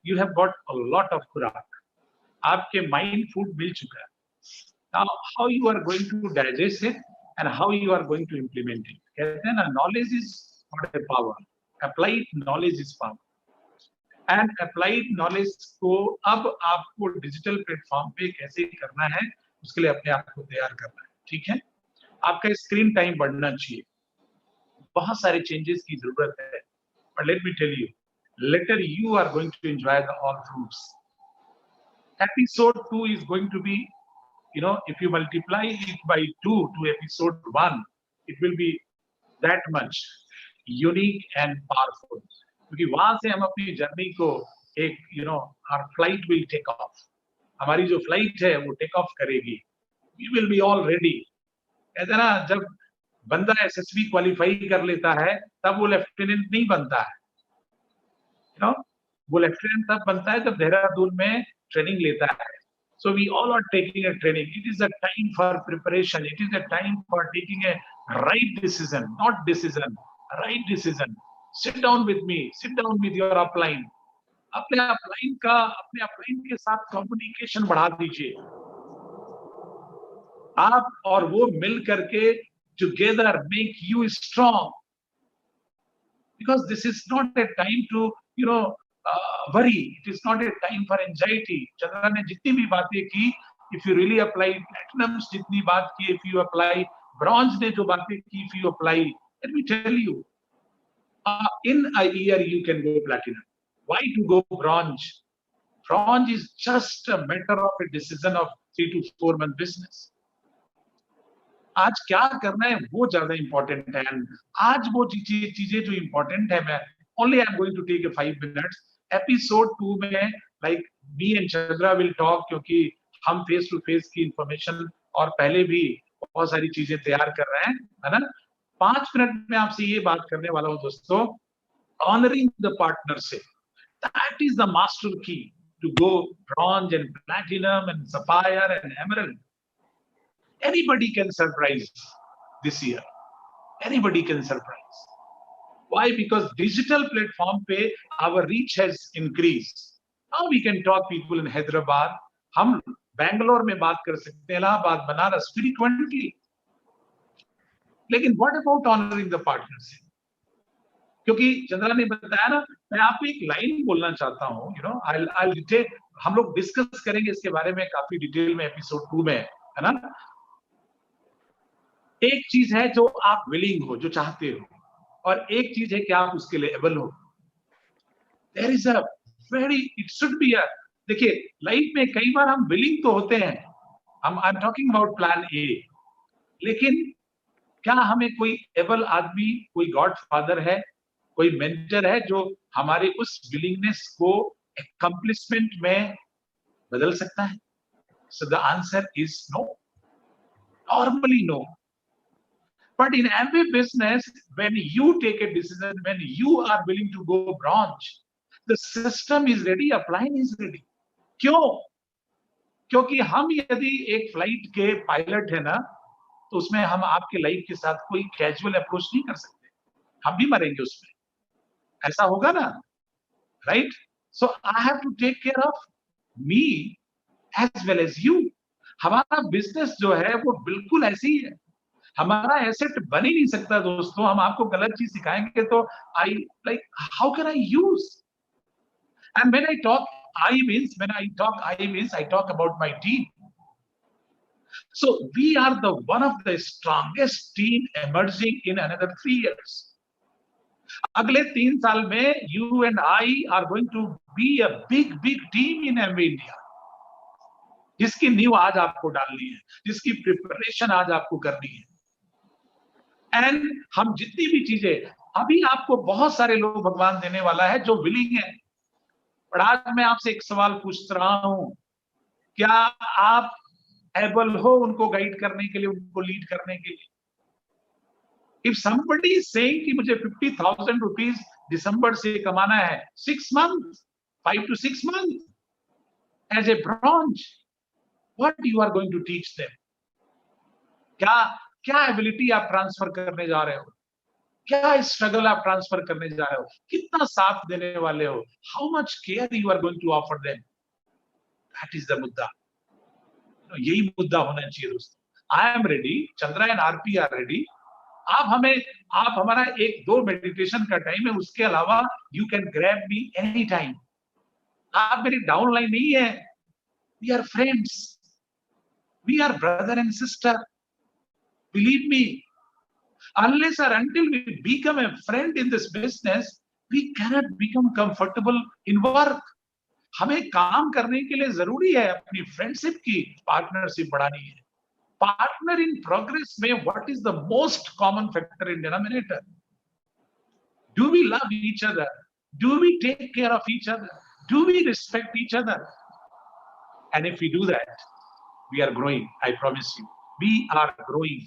you have got a lot of खुराक, आपके माइंड फूड मिल चुका है। Now how you are going to digest it and how you are going to implement it, कहते हैं ना, knowledge is not a power, applied knowledge is power, and applied knowledge को अब आपको डिजिटल प्लेटफॉर्म पे कैसे करना है, उसके लिए अपने आप को तैयार करना है। ठीक है, आपका स्क्रीन टाइम बढ़ना चाहिए, बहुत सारे चेंजेस की जरूरत है, but let me tell you, later you are going to enjoy the all fruits. Episode 2 is going to be, if you multiply it by 2 to episode 1, it will be that much unique and powerful, क्योंकि वहां से हम अपनी journey को एक our flight will take off, हमारी जो flight है वो टेक ऑफ करेगी, we will be all ready, कहते हैं ना, जब बंदा एसएसबी क्वालिफाई कर लेता है तब वो लेफ्टिनेंट नहीं बनता है, यू नो, वो लेफ्टिनेंट तब बनता है जब देहरादून में ट्रेनिंग लेता है. So we all are taking a training. It is a time for preparation. It is a time for taking a right decision, not decision, right decision. Sit down with me. Sit down with your upline. अपने upline के साथ communication बढ़ा दीजिए. आप और वो मिल करके together make you strong. Because this is not a time to, you know, worry. It is not a time for anxiety. Chandra ने जितनी भी बातें की, if you really apply, platinum जितनी बात की, if you apply, bronze ने जो बातें की, if you apply, let me tell you, in a year you can go platinum. Why to go bronze? Bronze is just a matter of a decision of 3 to 4 month business. आज क्या करना है वो ज्यादा इंपॉर्टेंट है. आज वो चीजें जो इंपॉर्टेंट है, मैं only I am going to take a 5 minutes. Episode 2 में like me and Chandra will talk, क्योंकि हम फेस टू फेस की इंफॉर्मेशन और पहले भी बहुत सारी चीजें तैयार कर रहे हैं, है ना. 5 मिनट में आपसे ये बात करने वाला हूँ दोस्तों, honouring the partnership. That is the master key to go bronze and platinum and sapphire and emerald. Anybody can surprise this year. Anybody can surprise. Why? Because digital platform पे our reach has increased. Now we can talk people in Hyderabad. हम बैंगलोर में बात कर सकते हैं, Allahabad, Banaras frequently. लेकिन what about honoring the partnership? क्योंकि चंद्रा ने बताया ना, मैं आपको एक लाइन बोलना चाहता हूँ, you know, I'll detail, हम लोग डिस्कस करेंगे इसके बारे में काफी डिटेल में एपिसोड 2 में, है ना. एक चीज है जो आप विलिंग हो, जो चाहते हो, और एक चीज है कि आप उसके लिए एबल हो. There is a very, it should be a, देखिए लाइफ में कई बार हम विलिंग तो होते हैं, I am talking about plan A, लेकिन क्या हमें कोई एबल आदमी, कोई गॉडफादर है, कोई मेंटर है जो हमारे उस विलिंगनेस को अकम्प्लिशमेंट में बदल सकता है? So the answer is no. Normally no. But in every business, when you take a decision, when you are willing to go bronze, the system is ready, upline is ready. क्यों? क्योंकि हम यदि एक flight के pilot है ना, तो उसमें हम आपके लाइफ के साथ कोई कैजुअल अप्रोच नहीं कर सकते. हम भी मरेंगे उसमें, ऐसा होगा ना, right? So I have to take care of me as well as you. हमारा बिजनेस जो है वो बिल्कुल ऐसी ही है. हमारा एसेट बन ही नहीं सकता दोस्तों. हम आपको गलत चीज सिखाएंगे तो I like, how can I use? And when I talk I means, when I talk I means I talk about my team. So we are the one of the strongest team emerging in another 3 years. अगले 3 साल में you and I are going to be a big team in Amway India, जिसकी नींव आज आपको डालनी है, जिसकी प्रिपरेशन आज आपको करनी है. एंड हम जितनी भी चीजें, अभी आपको बहुत सारे लोग भगवान देने वाला है जो विलिंग है. और आज मैं आपसे एक सवाल पूछ रहा हूं, क्या आप एबल हो उनको गाइड करने के लिए, उनको लीड करने के लिए? इफ समबडी इज सेइंग कि मुझे 50,000 रुपीज दिसंबर से कमाना है, 6 months, 5 to 6 months as a bronze, what you are going to teach them? क्या एबिलिटी आप ट्रांसफर करने जा रहे हो? क्या स्ट्रगल आप ट्रांसफर करने जा रहे हो? कितना साथ देने वाले हो? How much care you are going to offer them? That is the मुद्दा. यही मुद्दा होना चाहिए दोस्तों. I am ready, Chandra and RP are ready. आप हमारा 1-2 मेडिटेशन का टाइम है, उसके अलावा you can grab me any time. आप मेरी डाउनलाइन नहीं है. We are friends, we are brother and sister. Believe me, unless or until we become a friend in this business, we cannot become comfortable in work. हमें काम करने के लिए जरूरी है अपनी फ्रेंडशिप की पार्टनरशिप बढ़ानी है. पार्टनर इन प्रोग्रेस में what is the most common factor in denominator? Do we love each other? Do we take care of each other? Do we respect each other? And if we do that, we are growing. I promise you, we are growing.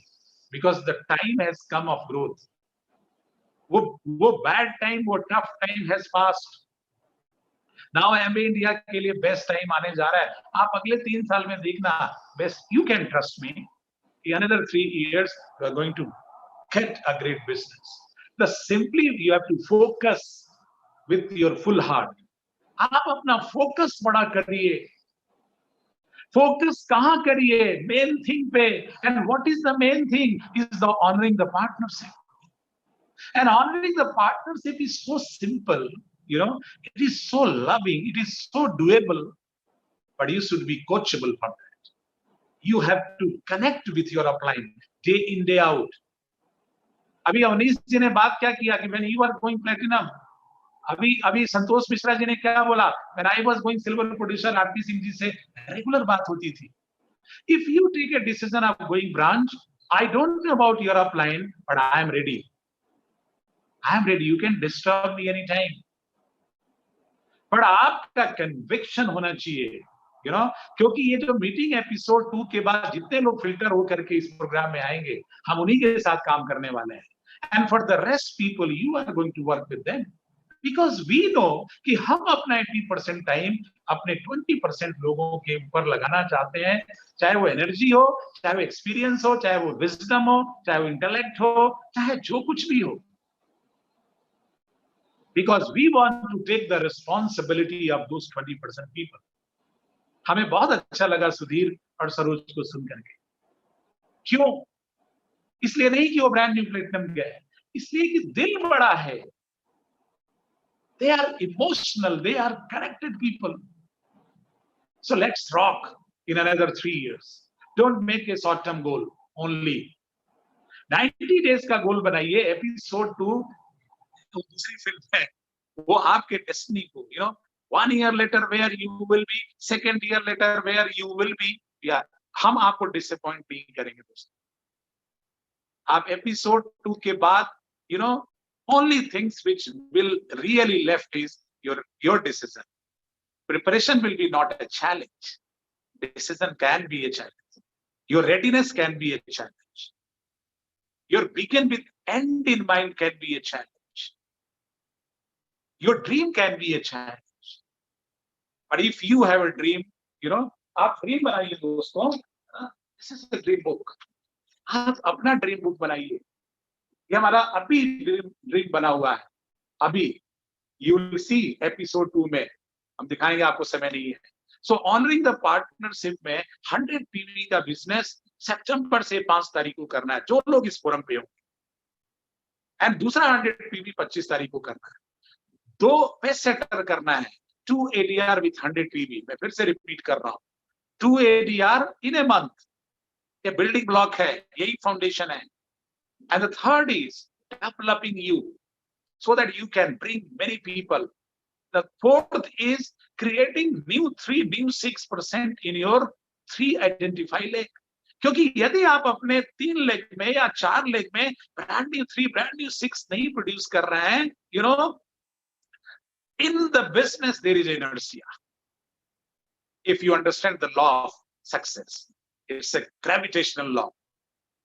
because the time has come of growth. वो bad time, वो tough time has passed. Now MBA India के लिए best time आने जा रहा है. आप अगले 3 साल में देखना, best, you can trust me, in another 3 years you are going to get a great business. Simply you have to focus with your full heart. आप अपना focus बड़ा करिए. Focus कहाँ करिए? Main thing पे. And what is the main thing? Is the honoring the partnership. And honoring the partnership is so simple, you know, it is so loving, it is so doable, but you should be coachable for that. You have to connect with your upline day in, day out. अभी अवनीश जी ने बात क्या किया कि when you are going platinum, अभी संतोष मिश्रा जी ने क्या बोला, when I was going silver producer, RP Singh ji से रेगुलर बात होती थी. If you take a decision of going branch, I don't know about your upline, but I am ready. I am ready. You can disturb me anytime. But आपका conviction होना चाहिए, you know, क्योंकि ये जो meeting episode 2 के बाद जितने लोग फिल्टर हो करके इस प्रोग्राम में आएंगे, हम उन्हीं के साथ काम करने वाले हैं. And for the rest people, you are going to work with them, because we know कि हम अपना 80% टाइम अपने 20% लोगों के ऊपर लगाना चाहते हैं, चाहे वो एनर्जी हो, चाहे वो एक्सपीरियंस हो, चाहे वो विजडम हो, चाहे वो इंटेलेक्ट हो, चाहे जो कुछ भी हो. Because we want to take the responsibility of those 20% people. हमें बहुत अच्छा लगा सुधीर और सरोज को सुन करके. क्यों? इसलिए नहीं कि वो ब्रांड न्यू प्लेटिनम गए, इसलिए कि दिल बड़ा है. They are emotional, they are connected people. So let's rock in another 3 years. Don't make a short-term goal only. 90 days का गोल बनाइए. एपिसोड 2 तो दूसरी फिल्म है, वो आपके डेस्टिनी को, you know, 1 year later where you will be, second year later where you will be, yeah, हम आपको डिसअपॉइंट नहीं करेंगे दोस्तों. आप एपिसोड 2 के बाद, you know, only things which will really left is your decision. Preparation will be not a challenge. Decision can be a challenge. Your readiness can be a challenge. Your begin with end in mind can be a challenge. Your dream can be a challenge. But if you have a dream, you know, आप dream बनाइए दोस्तों. This is a dream book. आप अपना dream book बनाइए. ये हमारा अभी dream बना हुआ है. अभी you will see एपिसोड 2 में हम दिखाएंगे, आपको समय नहीं है. So honoring the partnership में 100 PV का बिजनेस सितंबर से 5 तारीख को करना है, जो लोग इस फोरम पे होंगे. एंड दूसरा 100 PV 25 तारीख को करना है. 2 पेस सेटर करना है. 2 ADR with 100 PV. मैं फिर से रिपीट कर रहा हूं, 2 ADR in a month. ये बिल्डिंग ब्लॉक है, यही फाउंडेशन है. And the third is developing you so that you can bring many people. The fourth is creating new 6% in your 3 identify leg. क्योंकि यदि आप अपने 3 लेग में या 4 लेग में ब्रांड न्यू 3, ब्रांड न्यू 6 नहीं प्रोड्यूस कर रहे हैं, you know, in the business there is inertia. If you understand the law of success, it's a gravitational law,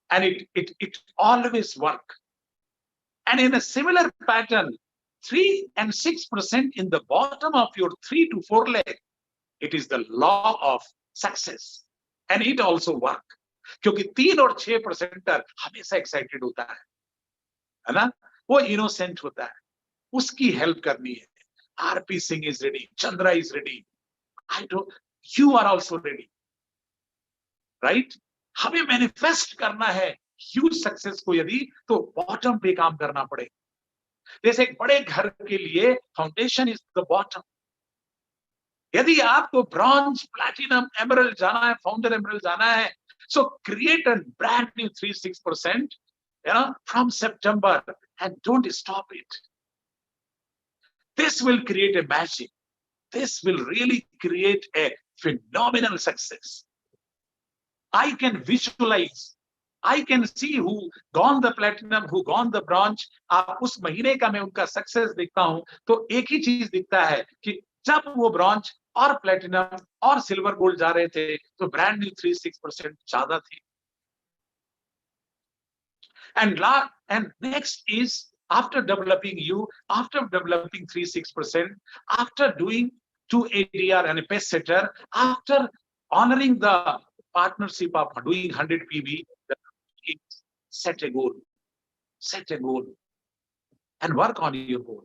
and it always work. And in a similar pattern, 3 and 6% in the bottom of your 3 to 4 leg, it is the law of success, and it also work. क्योंकि 3 और 6% हमेशा excited होता है ना, वो innocent होता है, उसकी हेल्प करनी है. RP Singh is ready, Chandra is ready, you are also ready, right? हमें मैनिफेस्ट करना है ह्यूज सक्सेस को, यदि तो बॉटम पे काम करना पड़ेगा. जैसे एक बड़े घर के लिए फाउंडेशन इज द बॉटम. यदि आपको ब्रॉन्ज, प्लैटिनम, एमरल्ड जाना है, फाउंडर एमरल्ड जाना है, so create a brand new 6%, you know, from September, and don't stop it. This will create a magic. This will really create a phenomenal success. I can visualize, I can see who gone the platinum, who gone the bronze. आप उस महीने का मैं उनका success देखता हूं तो एक ही चीज दिखता है कि जब वो ब्रॉन्ज और प्लेटिनम और सिल्वर गोल्ड जा रहे थे तो ब्रांड न्यू 6% ज्यादा थी. And next is, after developing you, after developing 3-6%, after doing 2 ADR and a pace setter, after honoring the partnership of doing 100 PV, set a goal. Set a goal and work on your goal.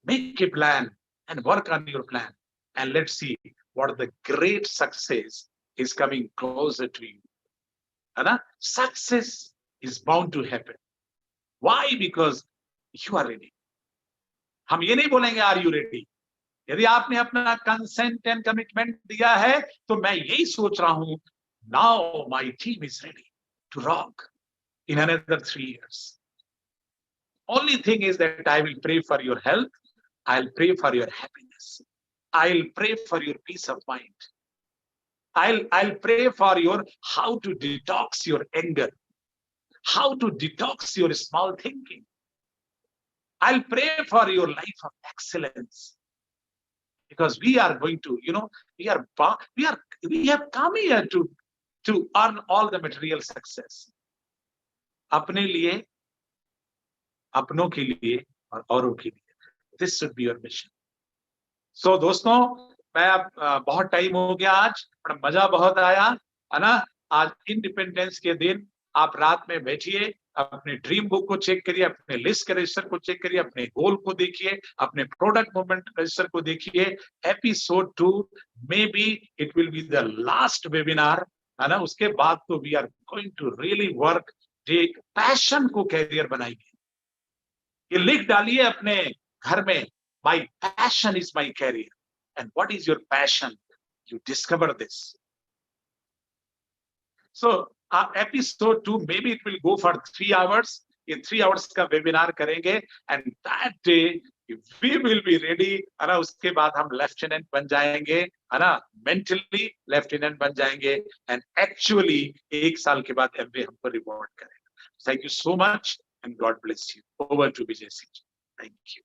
Make a plan and work on your plan. And let's see what the great success is coming closer to you. And success is bound to happen. Why? Because you are ready. हम ये नहीं बोलेंगे are you ready? यदि आपने अपना consent and commitment दिया है, तो मैं यही सोच रहा हूं, now my team is ready to rock in another 3 years. Only thing is that I will pray for your health. I'll pray for your happiness. I'll pray for your peace of mind. I'll pray for your how to detox your anger, how to detox your small thinking. I'll pray for your life of excellence, because we are going to, we have come here to earn all the material success. अपने लिए, अपनों के लिए और औरों के लिए. This should be your mission. So दोस्तों, मैं बहुत टाइम हो गया आज, पर मजा बहुत आया, है ना. आज इंडिपेंडेंस के दिन आप रात में बैठिए, अपने ड्रीम बुक को चेक करिए, अपने लिस्ट के रजिस्टर को चेक करिए, अपने गोल को देखिए, अपने प्रोडक्ट मूवमेंट रजिस्टर को देखिए. Episode 2 may B it will be the last webinar, है ना. उसके बाद तो we are going to really work. एक पैशन को कैरियर बनाइए. ये लिख डालिए अपने घर में, my passion is my career. And what is your passion? You discover this. So episode 2 may B it will go for 3 hours. ये 3 hours का वेबिनार करेंगे, and that day we will be ready, है ना. उसके बाद हम lieutenant बन जाएंगे, है ना. मेंटली लेफ्टिनेंट बन जाएंगे, एंड एक्चुअली 1 साल के बाद एमबीए हमको रिवॉर्ड करेगा. Thank you so much and God bless you. Over to Vijay Singh. Thank you.